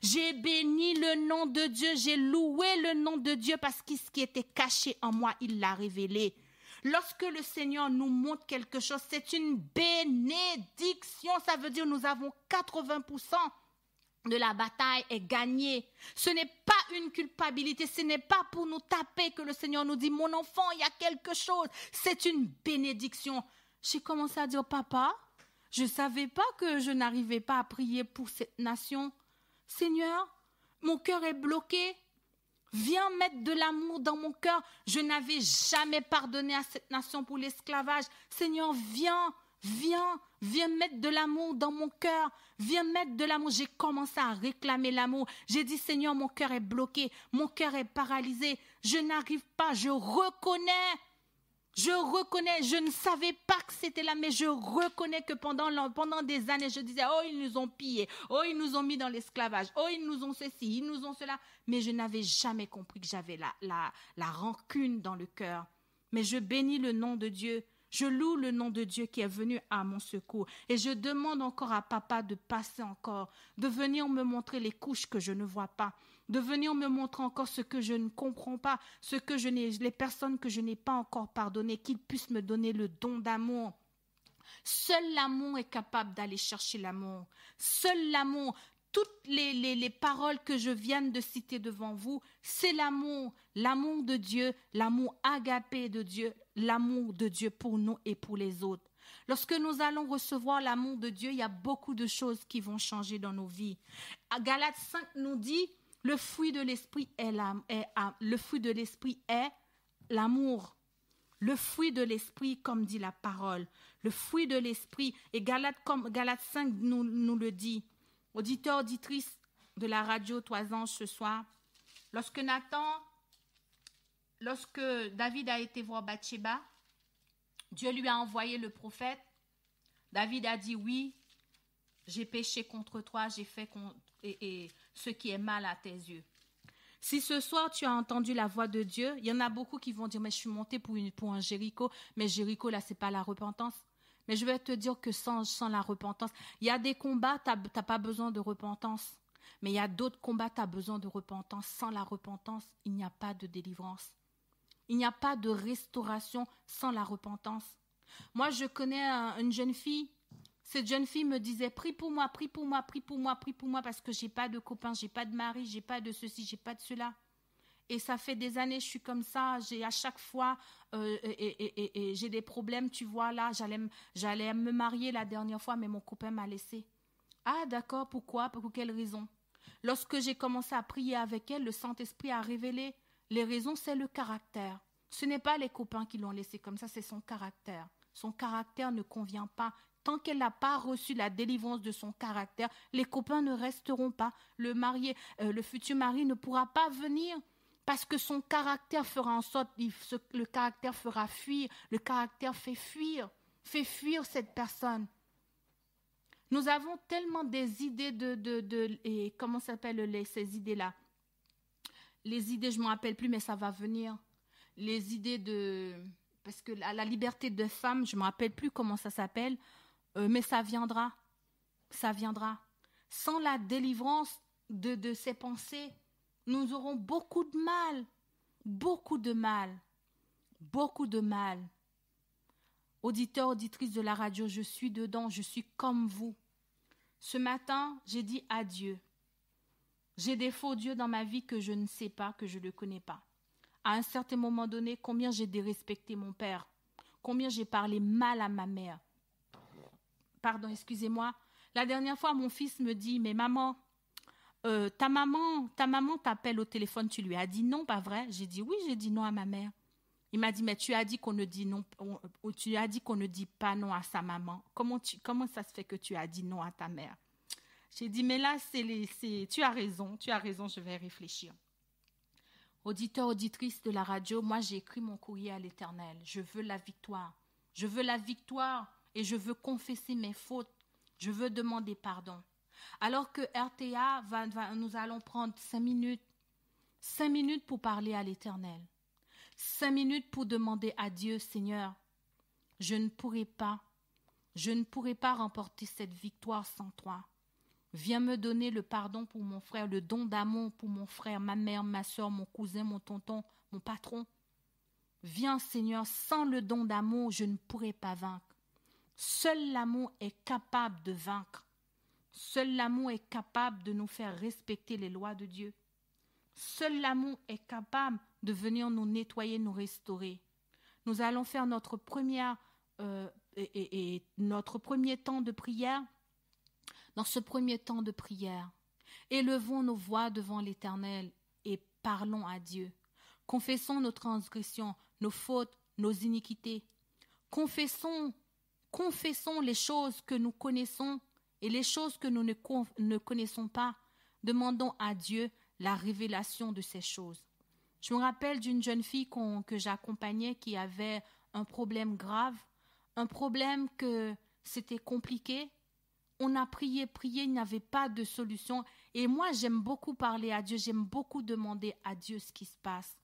J'ai béni le nom de Dieu, j'ai loué le nom de Dieu parce que ce qui était caché en moi, il l'a révélé. Lorsque le Seigneur nous montre quelque chose, c'est une bénédiction. Ça veut dire nous avons 80% de la bataille est gagnée. Ce n'est pas une culpabilité, ce n'est pas pour nous taper que le Seigneur nous dit, mon enfant, il y a quelque chose. C'est une bénédiction. J'ai commencé à dire, papa, je ne savais pas que je n'arrivais pas à prier pour cette nation. Seigneur, mon cœur est bloqué. Viens mettre de l'amour dans mon cœur. Je n'avais jamais pardonné à cette nation pour l'esclavage. Seigneur, viens mettre de l'amour dans mon cœur. Viens mettre de l'amour. J'ai commencé à réclamer l'amour. J'ai dit, Seigneur, mon cœur est bloqué. Mon cœur est paralysé. Je n'arrive pas. Je reconnais, je ne savais pas que c'était là, mais je reconnais que pendant des années, je disais, oh, ils nous ont pillés, oh, ils nous ont mis dans l'esclavage, oh, ils nous ont ceci, ils nous ont cela. Mais je n'avais jamais compris que j'avais la rancune dans le cœur. Mais je bénis le nom de Dieu. Je loue le nom de Dieu qui est venu à mon secours. Et je demande encore à papa de passer encore, de venir me montrer les couches que je ne vois pas, de venir me montrer encore ce que je ne comprends pas, les personnes que je n'ai pas encore pardonnées, qu'il puisse me donner le don d'amour. Seul l'amour est capable d'aller chercher l'amour. Seul l'amour. Toutes les paroles que je viens de citer devant vous, c'est l'amour de Dieu, l'amour agapé de Dieu, l'amour de Dieu pour nous et pour les autres. Lorsque nous allons recevoir l'amour de Dieu, il y a beaucoup de choses qui vont changer dans nos vies. Galates 5 nous dit, le fruit de l'esprit est l'amour. Le fruit de l'esprit, comme dit la parole, le fruit de l'esprit, et Galates 5 nous le dit. Auditeurs, auditrices de la radio Toisange ce soir, lorsque David a été voir Bathsheba, Dieu lui a envoyé le prophète. David a dit, oui, j'ai péché contre toi, j'ai fait ce qui est mal à tes yeux. Si ce soir tu as entendu la voix de Dieu, il y en a beaucoup qui vont dire, mais je suis monté pour un Jéricho, mais Jéricho là, c'est pas la repentance. Mais je vais te dire que sans la repentance, il y a des combats, tu n'as pas besoin de repentance. Mais il y a d'autres combats, tu as besoin de repentance. Sans la repentance, il n'y a pas de délivrance. Il n'y a pas de restauration sans la repentance. Moi, je connais une jeune fille. Cette jeune fille me disait, prie pour moi, prie pour moi, prie pour moi, prie pour moi, parce que j'ai pas de copain, j'ai pas de mari, j'ai pas de ceci, j'ai pas de cela. Et ça fait des années, je suis comme ça. J'ai à chaque fois, j'ai des problèmes. Tu vois, là, j'allais me marier la dernière fois, mais mon copain m'a laissé. Ah, d'accord, pourquoi? Pour quelle raison? Lorsque j'ai commencé à prier avec elle, le Saint-Esprit a révélé les raisons, c'est le caractère. Ce n'est pas les copains qui l'ont laissé comme ça, c'est son caractère. Son caractère ne convient pas. Tant qu'elle n'a pas reçu la délivrance de son caractère, les copains ne resteront pas. Le futur mari ne pourra pas venir. Parce que son caractère fera en sorte, le caractère fera fuir, le caractère fait fuir cette personne. Nous avons tellement des idées et comment s'appellent ces idées-là? Les idées, je ne me rappelle plus, mais ça va venir. Les idées parce que la liberté de femme, je ne me rappelle plus comment ça s'appelle, mais ça viendra. Ça viendra. Sans la délivrance de ces pensées, nous aurons beaucoup de mal, beaucoup de mal, beaucoup de mal. Auditeurs, auditrices de la radio, je suis dedans, je suis comme vous. Ce matin, j'ai dit adieu. J'ai des faux dieux dans ma vie que je ne sais pas, que je ne connais pas. À un certain moment donné, combien j'ai dérespecté mon père, combien j'ai parlé mal à ma mère. Pardon, excusez-moi. La dernière fois, mon fils me dit, mais maman, ta maman t'appelle au téléphone, tu lui as dit non, pas vrai? J'ai dit oui, j'ai dit non à ma mère. Il m'a dit, mais tu as dit qu'on ne dit non, tu as dit qu'on ne dit pas non à sa maman. Comment ça se fait que tu as dit non à ta mère? J'ai dit, mais là, tu as raison, je vais réfléchir. Auditeur, auditrice de la radio, moi j'ai écrit mon courrier à l'Éternel. Je veux la victoire. Je veux la victoire et je veux confesser mes fautes. Je veux demander pardon. Alors que RTA, nous allons prendre 5 minutes. 5 minutes pour parler à l'Éternel. 5 minutes pour demander à Dieu, Seigneur, je ne pourrai pas remporter cette victoire sans toi. Viens me donner le pardon pour mon frère, le don d'amour pour mon frère, ma mère, ma soeur, mon cousin, mon tonton, mon patron. Viens, Seigneur, sans le don d'amour, je ne pourrai pas vaincre. Seul l'amour est capable de vaincre. Seul l'amour est capable de nous faire respecter les lois de Dieu. Seul l'amour est capable de venir nous nettoyer, nous restaurer. Nous allons faire notre premier temps de prière. Dans ce premier temps de prière, élevons nos voix devant l'Éternel et parlons à Dieu. Confessons nos transgressions, nos fautes, nos iniquités. Confessons les choses que nous connaissons et les choses que nous ne connaissons pas. Demandons à Dieu la révélation de ces choses. Je me rappelle d'une jeune fille que j'accompagnais qui avait un problème grave, un problème que c'était compliqué. On a prié, il n'y avait pas de solution. Et moi, j'aime beaucoup parler à Dieu, j'aime beaucoup demander à Dieu ce qui se passe.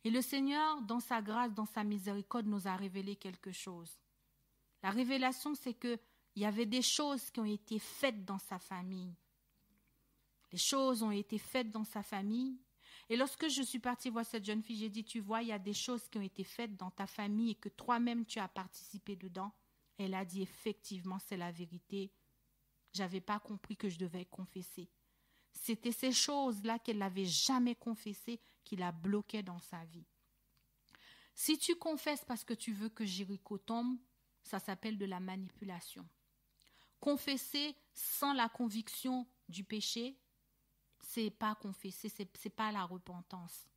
Et le Seigneur, dans sa grâce, dans sa miséricorde, nous a révélé quelque chose. La révélation, c'est qu'il y avait des choses qui ont été faites dans sa famille. Les choses ont été faites dans sa famille. Et lorsque je suis partie voir cette jeune fille, j'ai dit, tu vois, il y a des choses qui ont été faites dans ta famille et que toi-même, tu as participé dedans. Elle a dit, effectivement, c'est la vérité. Je n'avais pas compris que je devais confesser. C'était ces choses-là qu'elle n'avait jamais confessées qui la bloquaient dans sa vie. Si tu confesses parce que tu veux que Jéricho tombe, ça s'appelle de la manipulation. Confesser sans la conviction du péché, c'est pas confesser, c'est pas la repentance.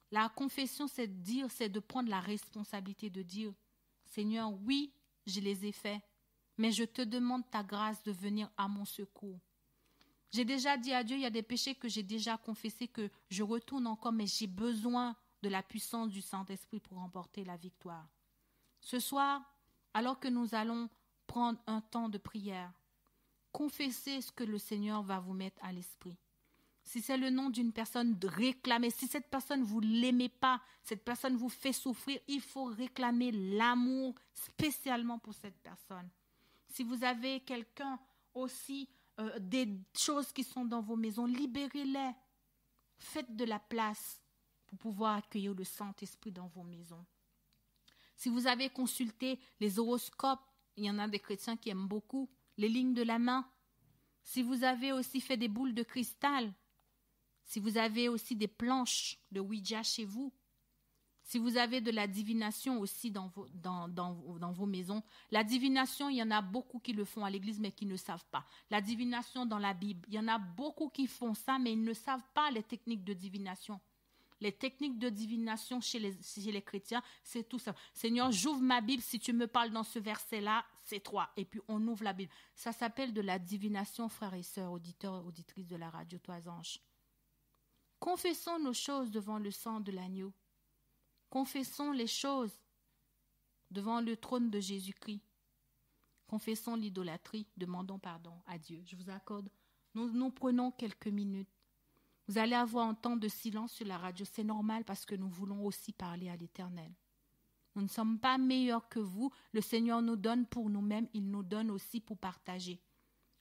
La confession, c'est de prendre la responsabilité de dire, Seigneur, oui, je les ai faits, mais je te demande ta grâce de venir à mon secours. J'ai déjà dit à Dieu, il y a des péchés que j'ai déjà confessés, que je retourne encore, mais j'ai besoin de la puissance du Saint-Esprit pour remporter la victoire. Ce soir, alors que nous allons prendre un temps de prière, confessez ce que le Seigneur va vous mettre à l'esprit. Si c'est le nom d'une personne, réclamez. Si cette personne, vous ne l'aimez pas, cette personne vous fait souffrir, il faut réclamer l'amour spécialement pour cette personne. Si vous avez quelqu'un aussi, des choses qui sont dans vos maisons, libérez-les. Faites de la place pour pouvoir accueillir le Saint-Esprit dans vos maisons. Si vous avez consulté les horoscopes, il y en a des chrétiens qui aiment beaucoup, les lignes de la main. Si vous avez aussi fait des boules de cristal, si vous avez aussi des planches de Ouija chez vous, si vous avez de la divination aussi dans vos maisons, la divination, il y en a beaucoup qui le font à l'église mais qui ne savent pas. La divination dans la Bible, il y en a beaucoup qui font ça mais ils ne savent pas les techniques de divination. Les techniques de divination chez les chrétiens, c'est tout ça. Seigneur, j'ouvre ma Bible, si tu me parles dans ce verset-là, c'est toi. Et puis on ouvre la Bible. Ça s'appelle de la divination, frères et sœurs, auditeurs et auditrices de la radio Toisange. Confessons nos choses devant le sang de l'agneau. Confessons les choses devant le trône de Jésus-Christ. Confessons l'idolâtrie, demandons pardon à Dieu. Je vous accorde. Nous prenons quelques minutes. Vous allez avoir un temps de silence sur la radio. C'est normal parce que nous voulons aussi parler à l'Éternel. Nous ne sommes pas meilleurs que vous. Le Seigneur nous donne pour nous-mêmes. Il nous donne aussi pour partager.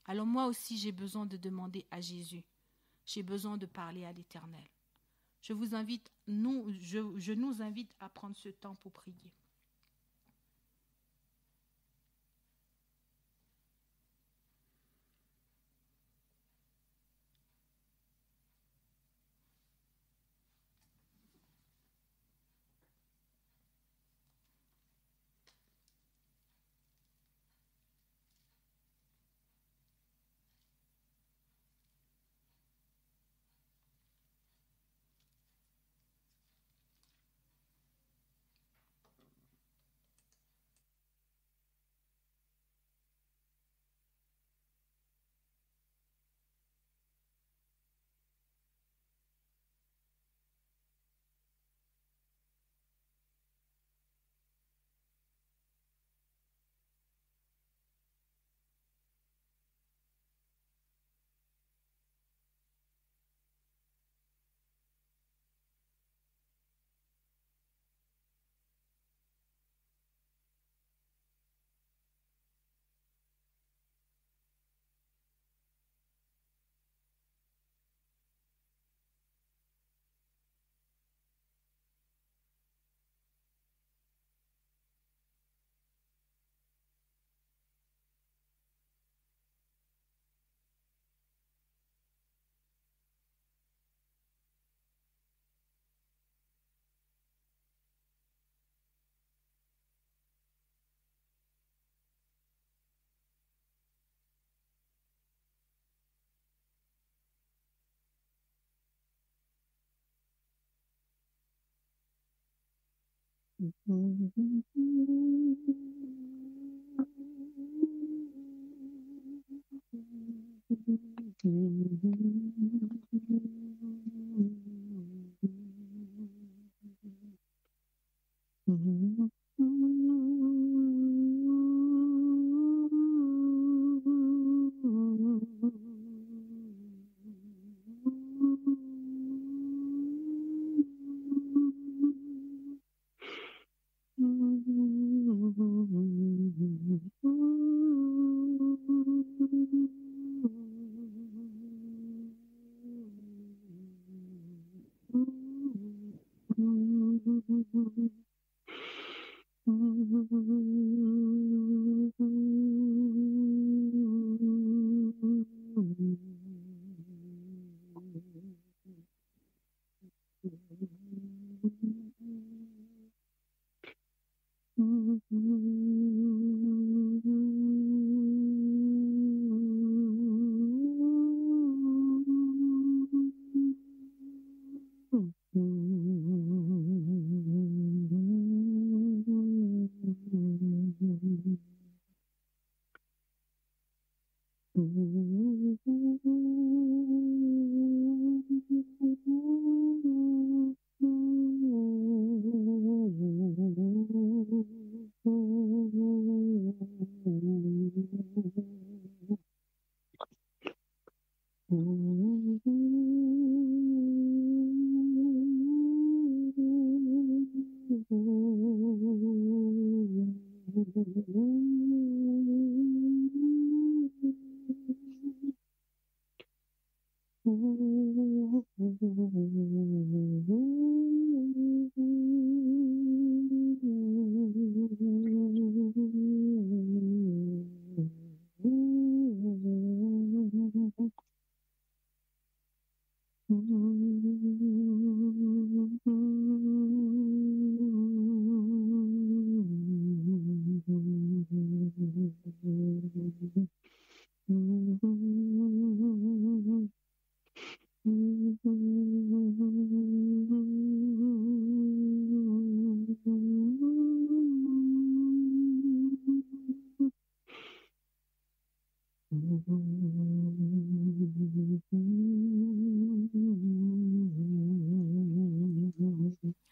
Alors moi aussi, j'ai besoin de demander à Jésus. J'ai besoin de parler à l'Éternel. Je vous invite, je nous invite à prendre ce temps pour prier.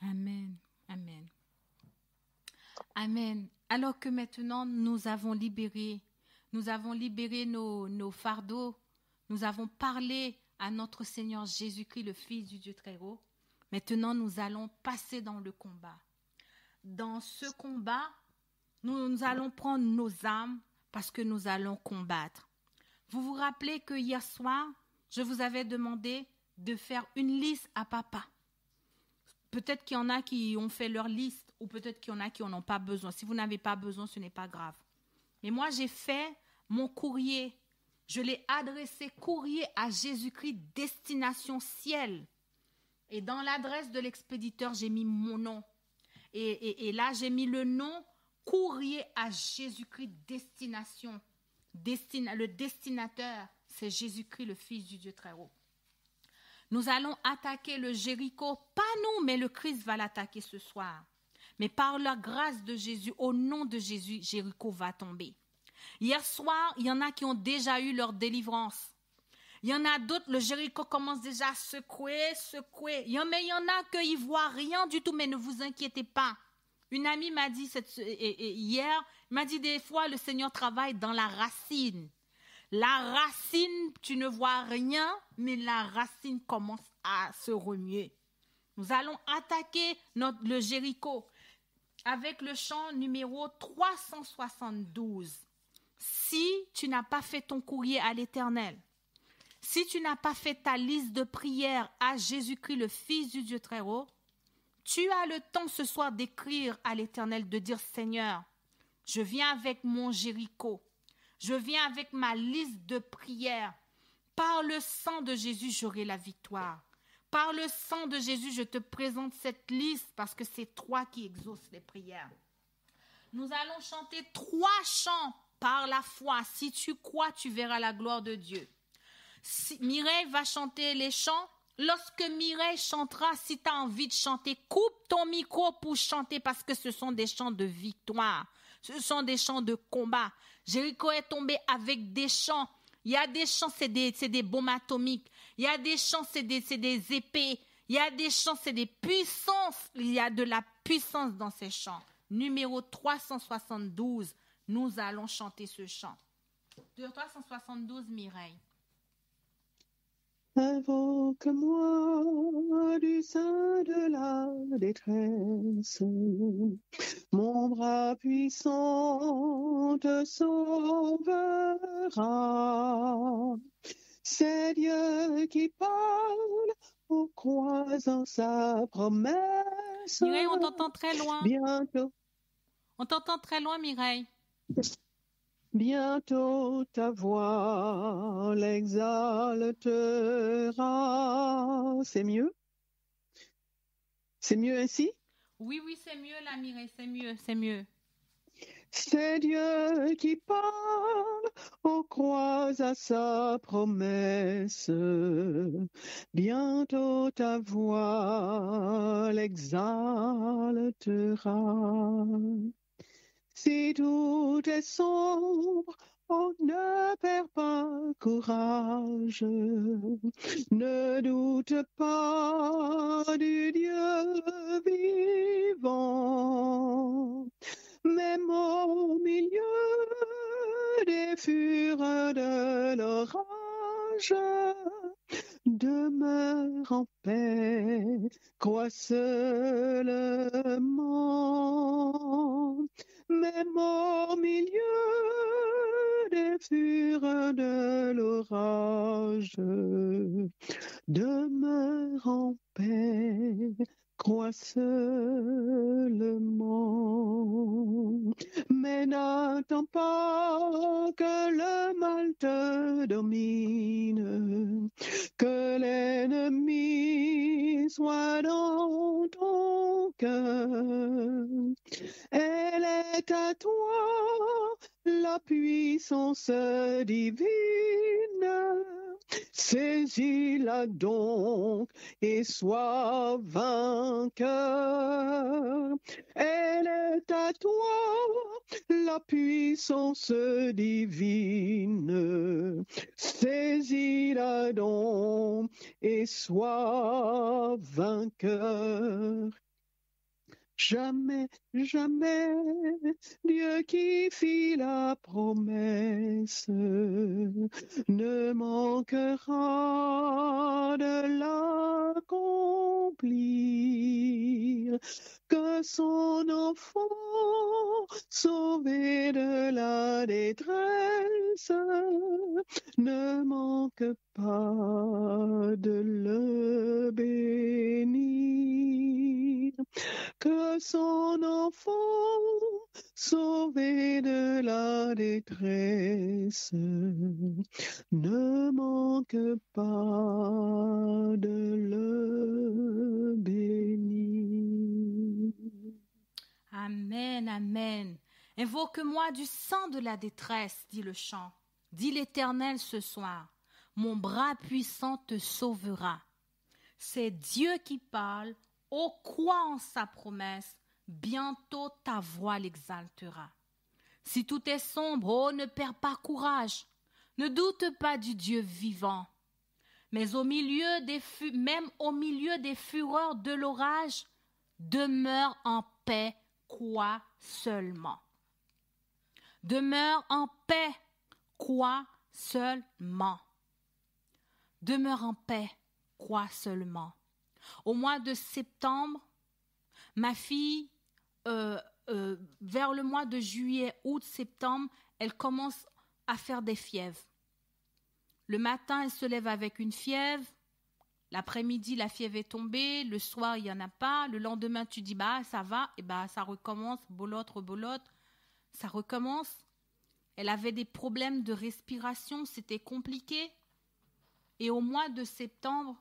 Amen. Amen. Amen. Alors que maintenant nous avons libéré nos fardeaux, nous avons parlé à notre Seigneur Jésus-Christ, le Fils du Dieu très haut. Maintenant nous allons passer dans le combat. Dans ce combat, nous allons prendre nos armes parce que nous allons combattre. Vous vous rappelez que hier soir, je vous avais demandé de faire une liste à papa. Peut-être qu'il y en a qui ont fait leur liste ou peut-être qu'il y en a qui n'en ont pas besoin. Si vous n'avez pas besoin, ce n'est pas grave. Mais moi, j'ai fait mon courrier. Je l'ai adressé courrier à Jésus-Christ, destination ciel. Et dans l'adresse de l'expéditeur, j'ai mis mon nom. Et là, j'ai mis le nom courrier à Jésus-Christ, destination. Le destinateur, c'est Jésus-Christ, le Fils du Dieu très haut. Nous allons attaquer le Jéricho, pas nous, mais le Christ va l'attaquer ce soir. Mais par la grâce de Jésus, au nom de Jésus, Jéricho va tomber. Hier soir, il y en a qui ont déjà eu leur délivrance. Il y en a d'autres, le Jéricho commence déjà à secouer. Mais il y en a qui ne voient rien du tout, mais ne vous inquiétez pas. Une amie m'a dit hier, m'a dit des fois, le Seigneur travaille dans la racine. La racine, tu ne vois rien, mais la racine commence à se remuer. Nous allons attaquer le Jéricho avec le chant numéro 372. Si tu n'as pas fait ton courrier à l'Éternel, si tu n'as pas fait ta liste de prières à Jésus-Christ, le Fils du Dieu très haut, tu as le temps ce soir d'écrire à l'Éternel, de dire « Seigneur, je viens avec mon Jéricho. Je viens avec ma liste de prières. Par le sang de Jésus, j'aurai la victoire. Par le sang de Jésus, je te présente cette liste parce que c'est toi qui exauces les prières. » Nous allons chanter 3 chants par la foi. Si tu crois, tu verras la gloire de Dieu. Mireille va chanter les chants. Lorsque Mireille chantera, si tu as envie de chanter, coupe ton micro pour chanter parce que ce sont des chants de victoire. Ce sont des chants de combat. Jéricho est tombé avec des chants. Il y a des chants, c'est des bombes atomiques. Il y a des chants, c'est des épées. Il y a des chants, c'est des puissances. Il y a de la puissance dans ces chants. Numéro 372, nous allons chanter ce chant. 372, Mireille. Invoque-moi du sein de la détresse, mon bras puissant te sauvera. C'est Dieu qui parle au croisant sa promesse. Mireille, on t'entend très loin. Bientôt. On t'entend très loin, Mireille. Bientôt ta voix l'exaltera. C'est mieux? C'est mieux ainsi? Oui, c'est mieux là, Mireille, c'est mieux. C'est Dieu qui parle, on croise à sa promesse. Bientôt ta voix l'exaltera. Si tout est sombre, on ne perd pas courage. Ne doute pas du Dieu vivant. Même au milieu des fureurs de l'orage, demeure en paix, crois seulement, même au milieu des fureurs de l'orage, demeure en paix, crois seulement. Mais n'attends pas que le mal te domine, que l'ennemi soit dans ton cœur. Elle est à toi, la puissance divine. Saisis-la donc et sois vainqueur. Elle est à toi, la puissance divine. Saisis-la donc et sois vainqueur. Jamais, jamais, Dieu qui fit la promesse ne manquera de l'accomplir. Que son enfant, sauvé de la détresse, ne manque pas de le bénir. Que son enfant, sauvé de la détresse, ne manque pas de le bénir. Amen, amen. Invoque-moi du sang de la détresse, dit le chant. Dit l'Éternel ce soir, mon bras puissant te sauvera. C'est Dieu qui parle. Oh, crois en sa promesse, bientôt ta voix l'exaltera. Si tout est sombre, oh, ne perds pas courage, ne doute pas du Dieu vivant. Mais même au milieu des fureurs de l'orage, demeure en paix, crois seulement. Demeure en paix, crois seulement. Demeure en paix, crois seulement. Au mois de septembre, ma fille, vers le mois de juillet, août, septembre, elle commence à faire des fièvres. Le matin, elle se lève avec une fièvre. L'après-midi, la fièvre est tombée. Le soir, il n'y en a pas. Le lendemain, tu dis, ça va. Et ça recommence, bolotte, ça recommence. Elle avait des problèmes de respiration, c'était compliqué. Et au mois de septembre,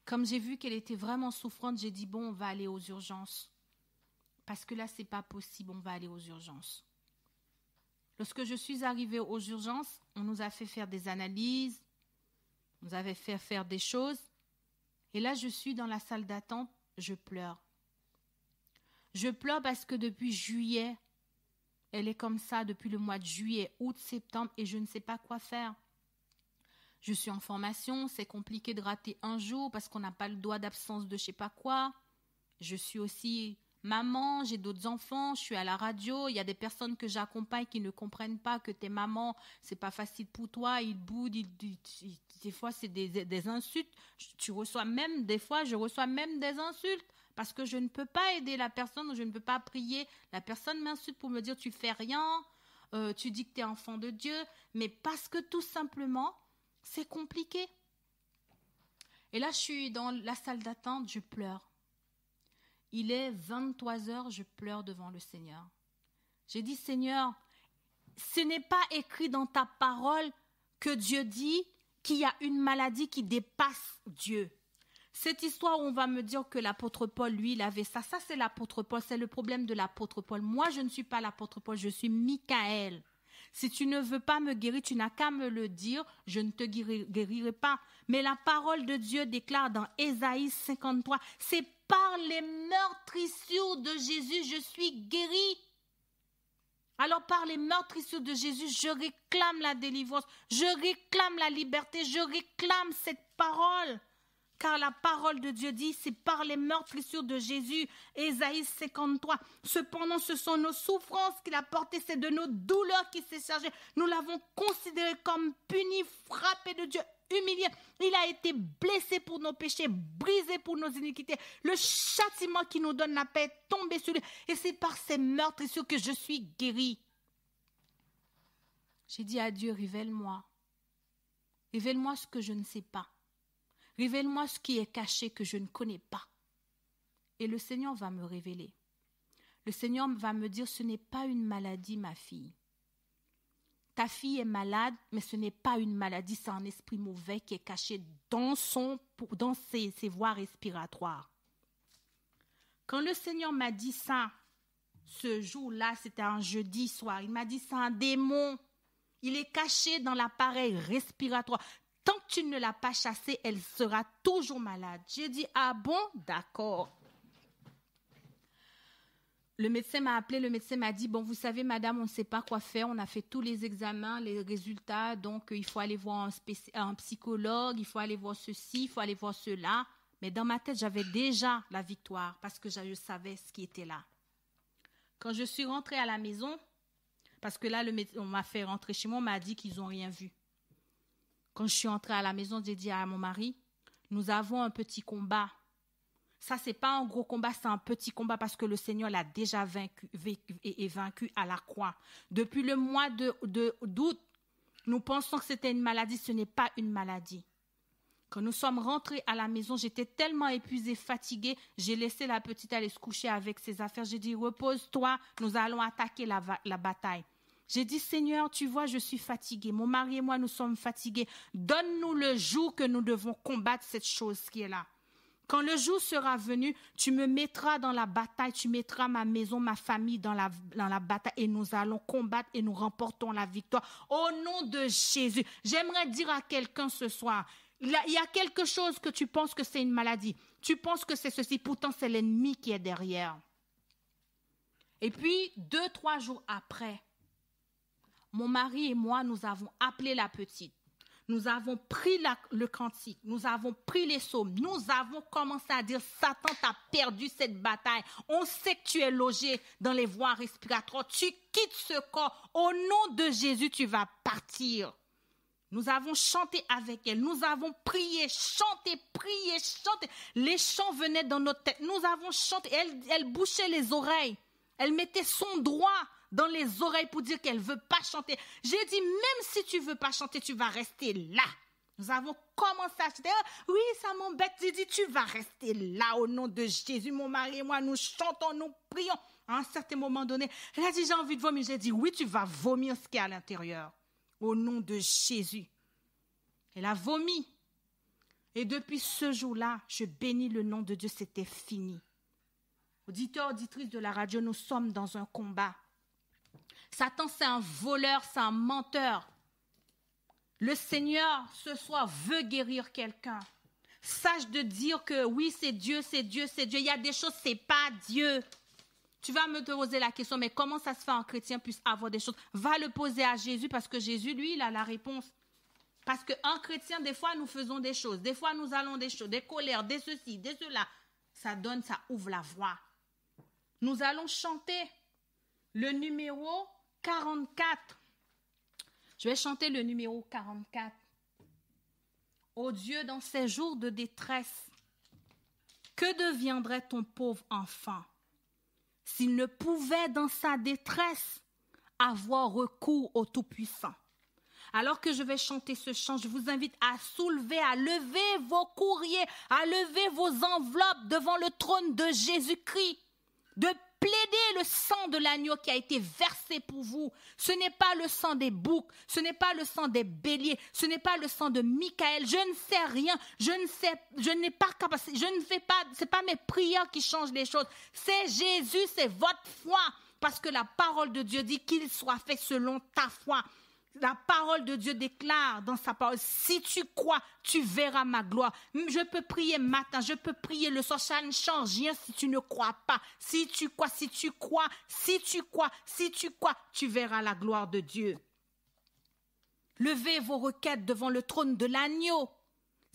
comme j'ai vu qu'elle était vraiment souffrante, j'ai dit, on va aller aux urgences. Parce que là, c'est pas possible, on va aller aux urgences. Lorsque je suis arrivée aux urgences, on nous a fait faire des analyses, on nous avait fait faire des choses. Et là, je suis dans la salle d'attente, je pleure. Je pleure parce que depuis juillet, elle est comme ça depuis le mois de juillet, août, septembre, et je ne sais pas quoi faire. Je suis en formation, c'est compliqué de rater un jour parce qu'on n'a pas le droit d'absence de je sais pas quoi. Je suis aussi maman, j'ai d'autres enfants, je suis à la radio, il y a des personnes que j'accompagne qui ne comprennent pas que t'es maman, c'est pas facile pour toi, ils boudent, des fois c'est des insultes. Je reçois même des insultes parce que je ne peux pas aider la personne, je ne peux pas prier. La personne m'insulte pour me dire tu fais rien, tu dis que tu es enfant de Dieu, mais parce que tout simplement, c'est compliqué. Et là, je suis dans la salle d'attente, je pleure. Il est 23h, je pleure devant le Seigneur. J'ai dit, Seigneur, ce n'est pas écrit dans ta parole que Dieu dit qu'il y a une maladie qui dépasse Dieu. Cette histoire où on va me dire que l'apôtre Paul, lui, il avait ça. Ça, c'est l'apôtre Paul, c'est le problème de l'apôtre Paul. Moi, je ne suis pas l'apôtre Paul, je suis Michaël. Si tu ne veux pas me guérir, tu n'as qu'à me le dire, je ne te guérirai pas. Mais la parole de Dieu déclare dans Ésaïe 53, c'est par les meurtrissures de Jésus, je suis guéri. Alors par les meurtrissures de Jésus, je réclame la délivrance, je réclame la liberté, je réclame cette parole. Car la parole de Dieu dit, c'est par les meurtrissures de Jésus, Ésaïe 53. Cependant, ce sont nos souffrances qu'il a portées, c'est de nos douleurs qu'il s'est chargé. Nous l'avons considéré comme puni, frappé de Dieu, humilié. Il a été blessé pour nos péchés, brisé pour nos iniquités. Le châtiment qui nous donne la paix est tombé sur lui. Et c'est par ces meurtrissures que je suis guéri. J'ai dit à Dieu, révèle-moi. Révèle-moi ce que je ne sais pas. Révèle-moi ce qui est caché que je ne connais pas. Et le Seigneur va me révéler. Le Seigneur va me dire, ce n'est pas une maladie, ma fille. Ta fille est malade, mais ce n'est pas une maladie, c'est un esprit mauvais qui est caché dans ses voies respiratoires. Quand le Seigneur m'a dit ça, ce jour-là, c'était un jeudi soir, il m'a dit, c'est un démon. Il est caché dans l'appareil respiratoire. Tant que tu ne l'as pas chassée, elle sera toujours malade. J'ai dit, ah bon, d'accord. Le médecin m'a appelé, le médecin m'a dit, bon, vous savez, madame, on ne sait pas quoi faire, on a fait tous les examens, les résultats, donc il faut aller voir un psychologue, il faut aller voir ceci, il faut aller voir cela. Mais dans ma tête, j'avais déjà la victoire parce que je savais ce qui était là. Quand je suis rentrée à la maison, parce que là, on m'a fait rentrer chez moi, on m'a dit qu'ils n'ont rien vu. Quand je suis entrée à la maison, j'ai dit à mon mari, nous avons un petit combat. Ça, ce n'est pas un gros combat, c'est un petit combat parce que le Seigneur l'a déjà vaincu à la croix. Depuis le mois d'août, nous pensons que c'était une maladie, ce n'est pas une maladie. Quand nous sommes rentrés à la maison, j'étais tellement épuisée, fatiguée, j'ai laissé la petite aller se coucher avec ses affaires. J'ai dit, repose-toi, nous allons attaquer la bataille. J'ai dit, Seigneur, tu vois, je suis fatiguée. Mon mari et moi, nous sommes fatigués. Donne-nous le jour que nous devons combattre cette chose qui est là. Quand le jour sera venu, tu me mettras dans la bataille, tu mettras ma maison, ma famille dans la bataille et nous allons combattre et nous remportons la victoire. Au nom de Jésus, j'aimerais dire à quelqu'un ce soir, il y a quelque chose que tu penses que c'est une maladie. Tu penses que c'est ceci, pourtant c'est l'ennemi qui est derrière. Et puis, 2-3 jours après, mon mari et moi, nous avons appelé la petite. Nous avons pris le cantique, nous avons pris les psaumes, nous avons commencé à dire « Satan, t'as perdu cette bataille. On sait que tu es logé dans les voies respiratoires. Tu quittes ce corps. Au nom de Jésus, tu vas partir. » Nous avons chanté avec elle, nous avons prié, chanté. Les chants venaient dans notre tête. Nous avons chanté, elle bouchait les oreilles. Elle mettait son doigt dans les oreilles pour dire qu'elle ne veut pas chanter. J'ai dit, même si tu ne veux pas chanter, tu vas rester là. Nous avons commencé à chanter. Oui, ça m'embête. J'ai dit, tu vas rester là au nom de Jésus. Mon mari et moi, nous chantons, nous prions. À un certain moment donné, elle a dit, j'ai envie de vomir. J'ai dit, oui, tu vas vomir ce qu'il y a à l'intérieur. Au nom de Jésus. Elle a vomi. Et depuis ce jour-là, je bénis le nom de Dieu, c'était fini. Auditeurs, auditrices de la radio, nous sommes dans un combat. Satan, c'est un voleur, c'est un menteur. Le Seigneur, ce soir, veut guérir quelqu'un. Sache de dire que oui, c'est Dieu, c'est Dieu, c'est Dieu. Il y a des choses, c'est pas Dieu. Tu vas me poser la question, mais comment ça se fait qu'un chrétien puisse avoir des choses? Va le poser à Jésus parce que Jésus, lui, il a la réponse. Parce qu'un chrétien, des fois, nous faisons des choses. Des fois, nous allons des choses, des colères, des ceci, des cela. Ça donne, ça ouvre la voie. Nous allons chanter le numéro 44. Je vais chanter le numéro 44. Ô Dieu, dans ces jours de détresse, que deviendrait ton pauvre enfant s'il ne pouvait dans sa détresse avoir recours au Tout-Puissant? Alors que je vais chanter ce chant, je vous invite à soulever, à lever vos courriers, à lever vos enveloppes devant le trône de Jésus-Christ, de plaider le sang de l'agneau qui a été versé pour vous. Ce n'est pas le sang des boucs, ce n'est pas le sang des béliers, ce n'est pas le sang de Michael. Je ne sais rien, je n'ai pas capacité, je ne fais pas, c'est pas mes prières qui changent les choses. C'est Jésus, c'est votre foi, parce que la parole de Dieu dit qu'il soit fait selon ta foi. La parole de Dieu déclare dans sa parole, si tu crois, tu verras ma gloire. Je peux prier matin, je peux prier le soir, ça ne change rien si tu ne crois pas. Si tu crois, tu verras la gloire de Dieu. Levez vos requêtes devant le trône de l'agneau.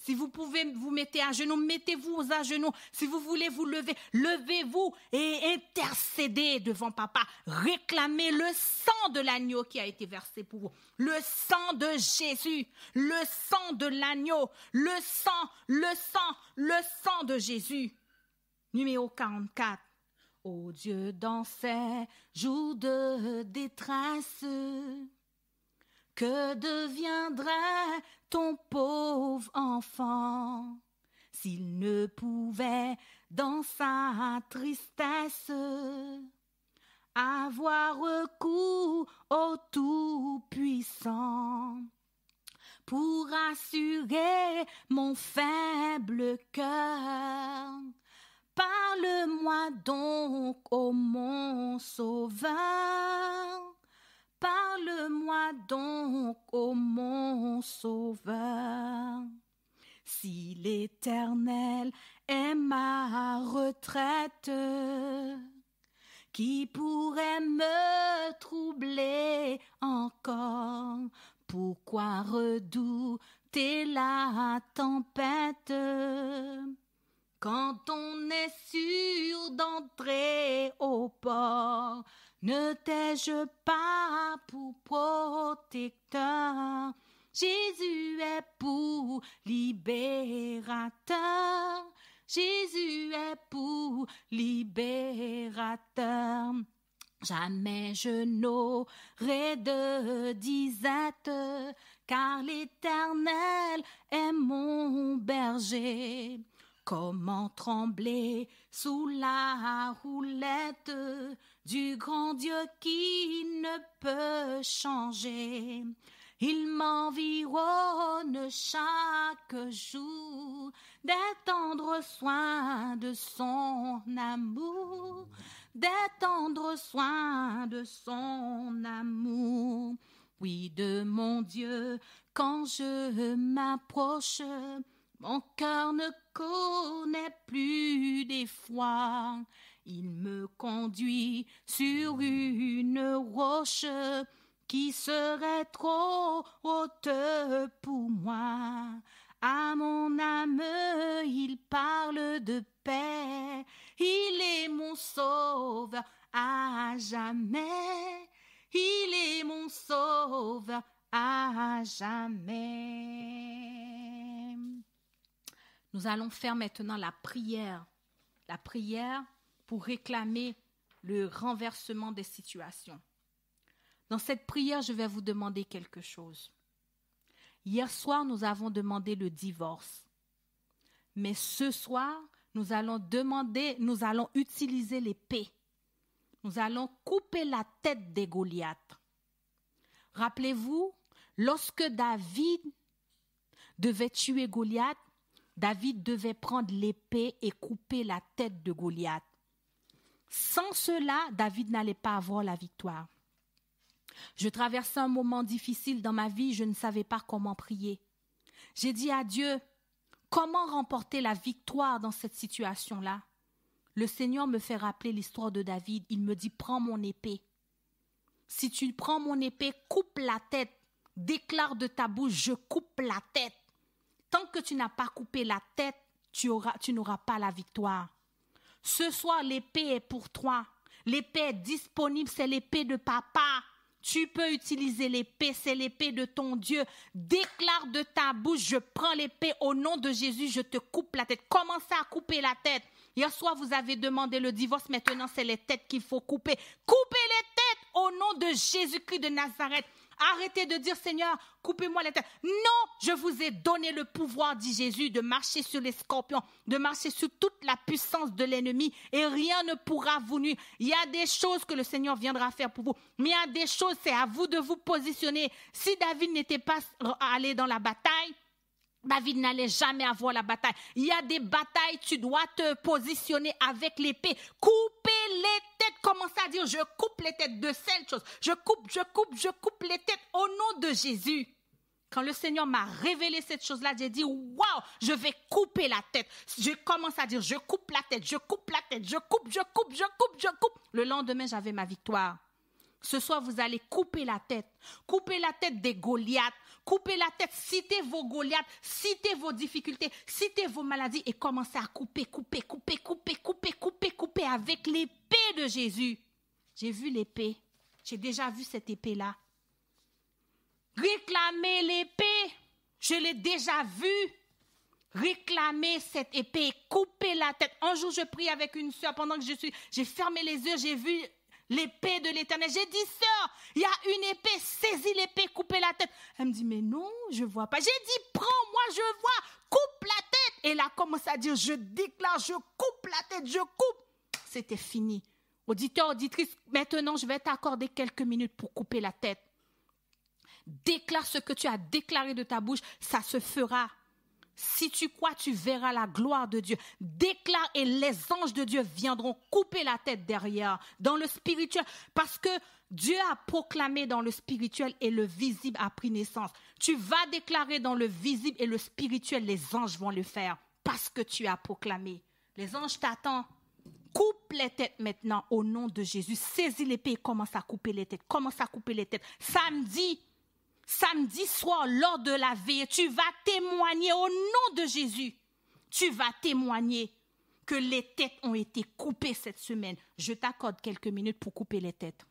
Si vous pouvez vous mettre à genoux, mettez-vous à genoux. Si vous voulez vous lever, levez-vous et intercédez devant Papa. Réclamez le sang de l'agneau qui a été versé pour vous. Le sang de Jésus, le sang de l'agneau, le sang de Jésus. Numéro 44. Ô Dieu, dans ces jours de détresse, que deviendrait ton pauvre enfant s'il ne pouvait dans sa tristesse avoir recours au Tout-Puissant pour assurer mon faible cœur? Parle-moi donc, ô mon Sauveur, parle-moi donc, ô mon Sauveur. Si l'Éternel est ma retraite, qui pourrait me troubler encore? Pourquoi redouter la tempête quand on est sûr d'entrer au port? Ne t'ai-je pas pour protecteur? Jésus est pour libérateur. Jésus est pour libérateur. Jamais je n'aurai de disette, car l'Éternel est mon berger. Comment trembler sous la houlette du grand Dieu qui ne peut changer? Il m'environne chaque jour des tendres soins de son amour, des tendres soins de son amour. Oui, de mon Dieu, quand je m'approche, mon cœur ne connaît plus d'effroi. Il me conduit sur une roche qui serait trop haute pour moi. À mon âme, il parle de paix. Il est mon sauveur à jamais. Il est mon sauveur à jamais. Nous allons faire maintenant la prière pour réclamer le renversement des situations. Dans cette prière, je vais vous demander quelque chose. Hier soir, nous avons demandé le divorce. Mais ce soir, nous allons utiliser l'épée. Nous allons couper la tête des Goliaths. Rappelez-vous, lorsque David devait tuer Goliath, David devait prendre l'épée et couper la tête de Goliath. Sans cela, David n'allait pas avoir la victoire. Je traversais un moment difficile dans ma vie, je ne savais pas comment prier. J'ai dit à Dieu, comment remporter la victoire dans cette situation-là? Le Seigneur me fait rappeler l'histoire de David. Il me dit, prends mon épée. Si tu prends mon épée, coupe la tête. Déclare de ta bouche, je coupe la tête. Tant que tu n'as pas coupé la tête, tu n'auras pas la victoire. Ce soir, l'épée est pour toi. L'épée est disponible, c'est l'épée de papa. Tu peux utiliser l'épée, c'est l'épée de ton Dieu. Déclare de ta bouche, je prends l'épée au nom de Jésus, je te coupe la tête. Commencez à couper la tête. Hier soir, vous avez demandé le divorce, maintenant c'est les têtes qu'il faut couper. Coupez les têtes au nom de Jésus-Christ de Nazareth. Arrêtez de dire, Seigneur, coupez-moi les têtes. Non, je vous ai donné le pouvoir, dit Jésus, de marcher sur les scorpions, de marcher sur toute la puissance de l'ennemi et rien ne pourra vous nuire. Il y a des choses que le Seigneur viendra faire pour vous, mais il y a des choses, c'est à vous de vous positionner. Si David n'était pas allé dans la bataille, David n'allait jamais avoir la bataille. Il y a des batailles, tu dois te positionner avec l'épée. Couper les têtes, commencez à dire, je coupe les têtes de cette chose. Je coupe les têtes au nom de Jésus. Quand le Seigneur m'a révélé cette chose-là, j'ai dit, waouh, je vais couper la tête. Je commence à dire, je coupe la tête, je coupe la tête, je coupe. Le lendemain, j'avais ma victoire. Ce soir, vous allez couper la tête des Goliaths, couper la tête, citez vos Goliaths, citez vos difficultés, citez vos maladies et commencez à couper avec l'épée de Jésus. J'ai vu l'épée, j'ai déjà vu cette épée-là. Réclamez l'épée, je l'ai déjà vue. Réclamez cette épée, coupez la tête. Un jour, je prie avec une sœur pendant que j'ai fermé les yeux, j'ai vu l'épée de l'Éternel. J'ai dit, sœur, il y a une épée, saisis l'épée, coupez la tête. Elle me dit, mais non, je ne vois pas. J'ai dit, prends-moi, je vois, coupe la tête. Et elle a commencé à dire, je déclare, je coupe la tête, je coupe. C'était fini. Auditeur, auditrice, maintenant, je vais t'accorder quelques minutes pour couper la tête. Déclare ce que tu as déclaré de ta bouche, ça se fera. Si tu crois, tu verras la gloire de Dieu. Déclare et les anges de Dieu viendront couper la tête derrière, dans le spirituel. Parce que Dieu a proclamé dans le spirituel et le visible a pris naissance. Tu vas déclarer dans le visible et le spirituel, les anges vont le faire. Parce que tu as proclamé. Les anges t'attendent. Coupe les têtes maintenant au nom de Jésus. Saisis l'épée et commence à couper les têtes. Commence à couper les têtes. Samedi soir, lors de la veille, tu vas témoigner au nom de Jésus. Tu vas témoigner que les têtes ont été coupées cette semaine. Je t'accorde quelques minutes pour couper les têtes.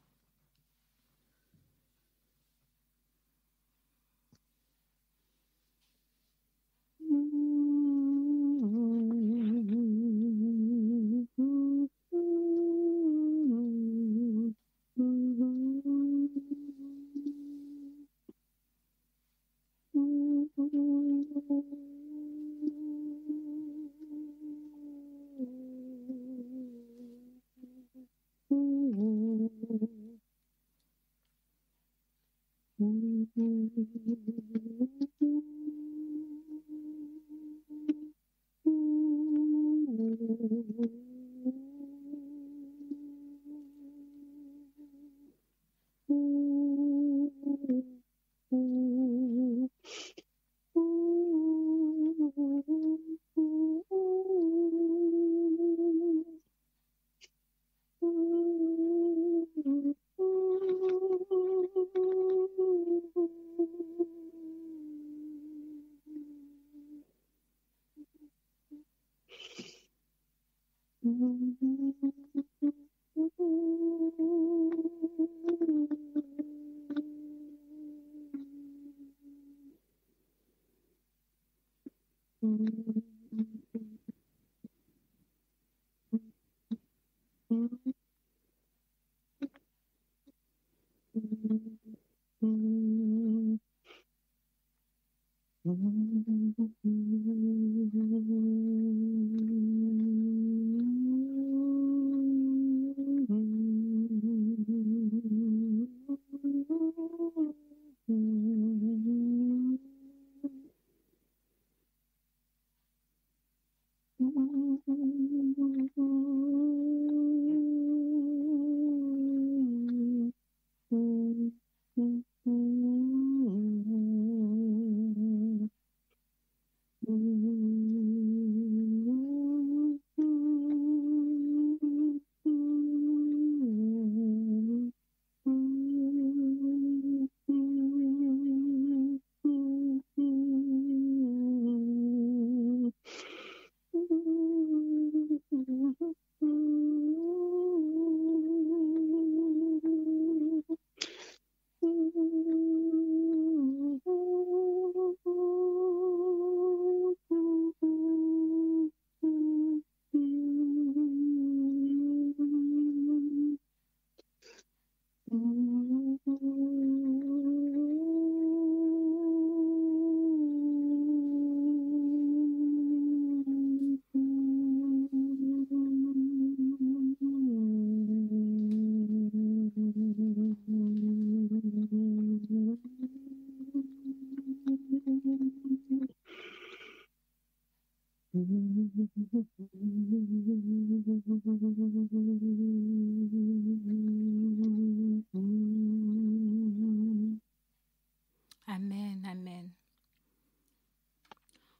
Amen, amen.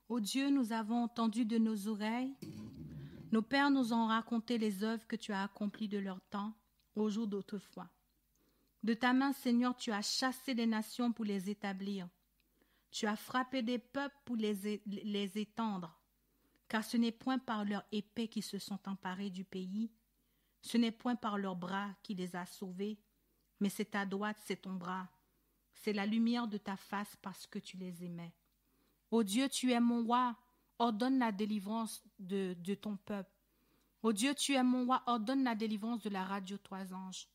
Ô Dieu, nous avons entendu de nos oreilles. Nos pères nous ont raconté les œuvres que tu as accomplies de leur temps au jour d'autrefois. De ta main, Seigneur, tu as chassé les nations pour les établir. Tu as frappé des peuples pour les étendre. Car ce n'est point par leur épée qu'ils se sont emparés du pays, ce n'est point par leurs bras qui les a sauvés, mais c'est ta droite, c'est ton bras. C'est la lumière de ta face parce que tu les aimais. Ô Dieu, tu es mon roi, ordonne la délivrance de ton peuple. Ô Dieu, tu es mon roi, ordonne la délivrance de la radio Trois Anges.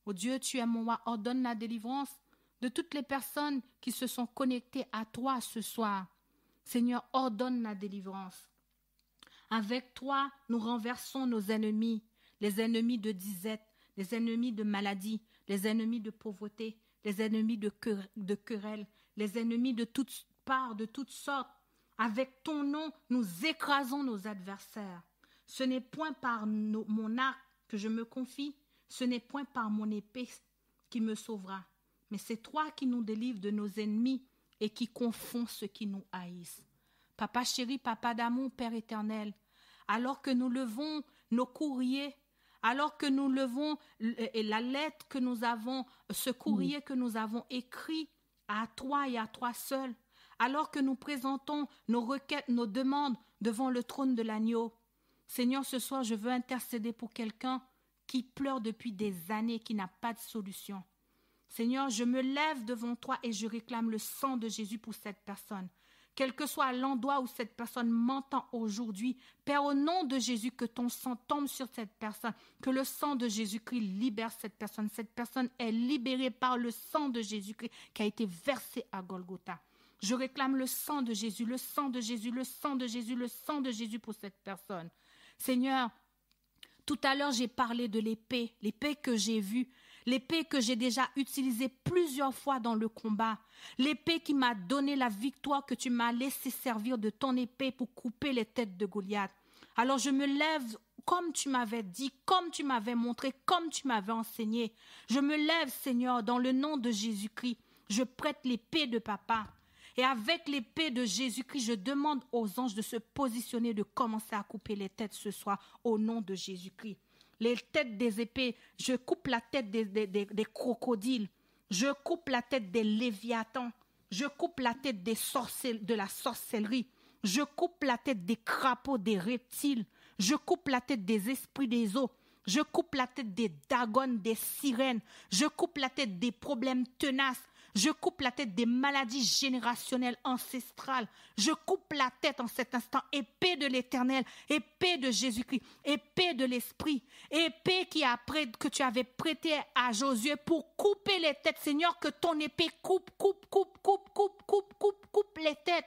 Ô Dieu, tu es mon roi, ordonne la délivrance de toutes les personnes qui se sont connectées à toi ce soir. Seigneur, ordonne la délivrance. Avec toi, nous renversons nos ennemis, les ennemis de disette, les ennemis de maladie, les ennemis de pauvreté, les ennemis de querelles, les ennemis de toutes parts, de toutes sortes. Avec ton nom, nous écrasons nos adversaires. Ce n'est point par mon arc que je me confie, ce n'est point par mon épée qui me sauvera, mais c'est toi qui nous délivres de nos ennemis et qui confonds ceux qui nous haïssent. Papa chéri, papa d'amour, Père éternel, alors que nous levons nos courriers, alors que nous levons la lettre que nous avons, ce courrier que nous avons écrit à toi et à toi seul, alors que nous présentons nos requêtes, nos demandes devant le trône de l'agneau. Seigneur, ce soir, je veux intercéder pour quelqu'un qui pleure depuis des années, qui n'a pas de solution. Seigneur, je me lève devant toi et je réclame le sang de Jésus pour cette personne. Quel que soit l'endroit où cette personne m'entend aujourd'hui, Père, au nom de Jésus, que ton sang tombe sur cette personne, que le sang de Jésus-Christ libère cette personne. Cette personne est libérée par le sang de Jésus-Christ qui a été versé à Golgotha. Je réclame le sang de Jésus, le sang de Jésus, le sang de Jésus, le sang de Jésus pour cette personne. Seigneur, tout à l'heure, j'ai parlé de l'épée que j'ai vue, l'épée que j'ai déjà utilisée plusieurs fois dans le combat, l'épée qui m'a donné la victoire, que tu m'as laissé servir de ton épée pour couper les têtes de Goliath. Alors je me lève comme tu m'avais dit, comme tu m'avais montré, comme tu m'avais enseigné. Je me lève, Seigneur, dans le nom de Jésus-Christ. Je prête l'épée de papa. Et avec l'épée de Jésus-Christ, je demande aux anges de se positionner, de commencer à couper les têtes ce soir au nom de Jésus-Christ. Les têtes des épées, je coupe la tête des crocodiles, je coupe la tête des léviathans, je coupe la tête de la sorcellerie, je coupe la tête des crapauds, des reptiles, je coupe la tête des esprits des eaux, je coupe la tête des dagones, des sirènes, je coupe la tête des problèmes tenaces, je coupe la tête des maladies générationnelles ancestrales. Je coupe la tête en cet instant. Épée de l'Éternel, épée de Jésus-Christ, épée de l'Esprit, épée que tu avais prêtée à Josué pour couper les têtes. Seigneur, que ton épée coupe les têtes.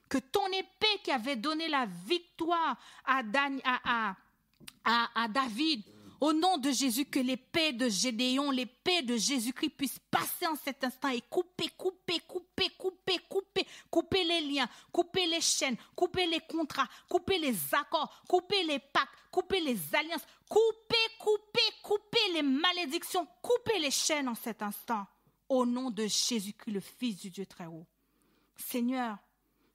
Que ton épée qui avait donné la victoire à David, au nom de Jésus, que l'épée de Gédéon, l'épée de Jésus-Christ puisse passer en cet instant et couper les liens, couper les chaînes, couper les contrats, couper les accords, couper les pactes, couper les alliances, couper les malédictions, couper les chaînes en cet instant. Au nom de Jésus-Christ, le Fils du Dieu très haut. Seigneur,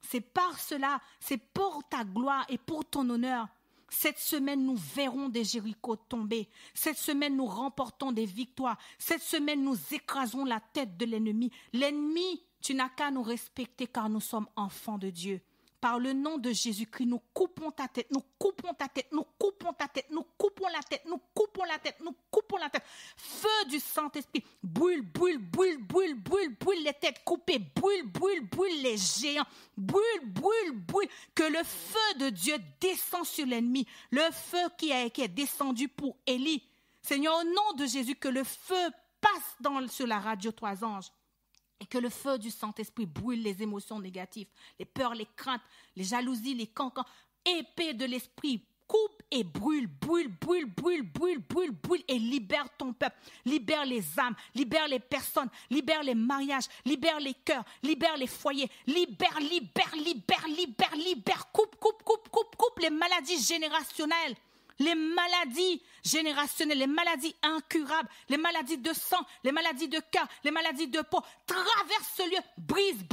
c'est par cela, c'est pour ta gloire et pour ton honneur. Cette semaine, nous verrons des Jérichos tomber. Cette semaine, nous remportons des victoires. Cette semaine, nous écrasons la tête de l'ennemi. L'ennemi, tu n'as qu'à nous respecter car nous sommes enfants de Dieu. Par le nom de Jésus-Christ, nous coupons ta tête, nous coupons ta tête, nous coupons ta tête, nous coupons la tête, nous coupons la tête, nous coupons la tête. Feu du Saint-Esprit, brûle les têtes coupées, brûle les géants, brûle, que le feu de Dieu descend sur l'ennemi, le feu qui est descendu pour Élie. Seigneur, au nom de Jésus, que le feu passe sur la radio Trois Anges. Et que le feu du Saint-Esprit brûle les émotions négatives, les peurs, les craintes, les jalousies, les cancans. Épée de l'Esprit, coupe et brûle et libère ton peuple. Libère les âmes, libère les personnes, libère les mariages, libère les cœurs, libère les foyers. Libère, coupe les maladies générationnelles. Les maladies générationnelles, les maladies incurables, les maladies de sang, les maladies de cœur, les maladies de peau, traverse ce lieu, brise,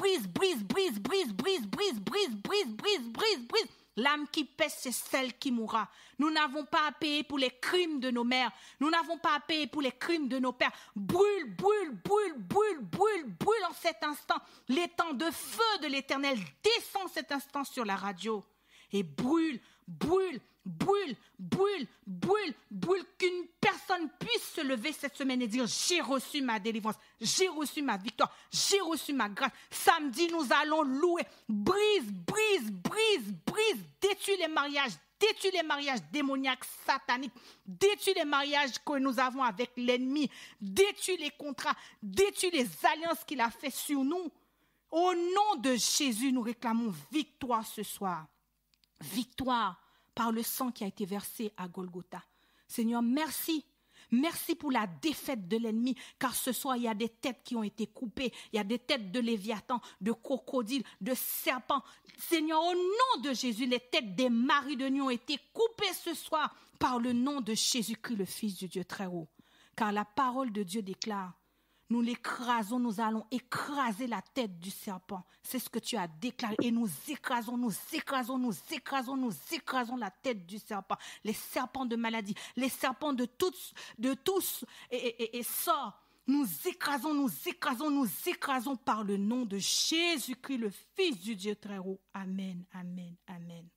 L'âme qui pèse, c'est celle qui mourra. Nous n'avons pas à payer pour les crimes de nos mères. Nous n'avons pas à payer pour les crimes de nos pères. Brûle, brûle, brûle, brûle, brûle, brûle en cet instant. L'étang de feu de l'Éternel descend cet instant sur la radio. Et brûle, brûle, brûle, brûle, brûle, brûle, qu'une personne puisse se lever cette semaine et dire « J'ai reçu ma délivrance, j'ai reçu ma victoire, j'ai reçu ma grâce. Samedi, nous allons louer. Brise, brise, brise, brise, détruis les mariages démoniaques, sataniques, détruis les mariages que nous avons avec l'ennemi, détruis les contrats, détruis les alliances qu'il a fait sur nous. Au nom de Jésus, nous réclamons victoire ce soir. Victoire par le sang qui a été versé à Golgotha. Seigneur, merci. Merci pour la défaite de l'ennemi, car ce soir, il y a des têtes qui ont été coupées. Il y a des têtes de léviathans, de crocodiles, de serpents. Seigneur, au nom de Jésus, les têtes des maris de nuit ont été coupées ce soir par le nom de Jésus-Christ, le Fils du Dieu très haut. Car la parole de Dieu déclare, nous l'écrasons, nous allons écraser la tête du serpent. C'est ce que tu as déclaré. Et nous écrasons, nous écrasons, nous écrasons, nous écrasons la tête du serpent. Les serpents de maladie, les serpents de tous et sorts. Nous écrasons, nous écrasons, nous écrasons par le nom de Jésus-Christ, le Fils du Dieu très haut. Amen, amen, amen.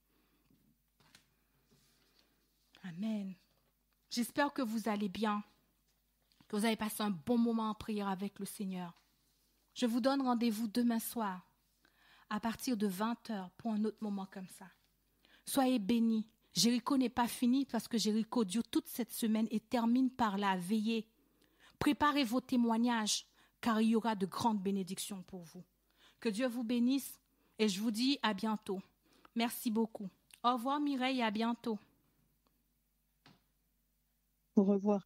Amen. J'espère que vous allez bien, que vous avez passé un bon moment en prière avec le Seigneur. Je vous donne rendez-vous demain soir à partir de 20h pour un autre moment comme ça. Soyez bénis. Jéricho n'est pas fini parce que Jéricho dure toute cette semaine et termine par la veillée. Préparez vos témoignages car il y aura de grandes bénédictions pour vous. Que Dieu vous bénisse et je vous dis à bientôt. Merci beaucoup. Au revoir Mireille et à bientôt. Au revoir.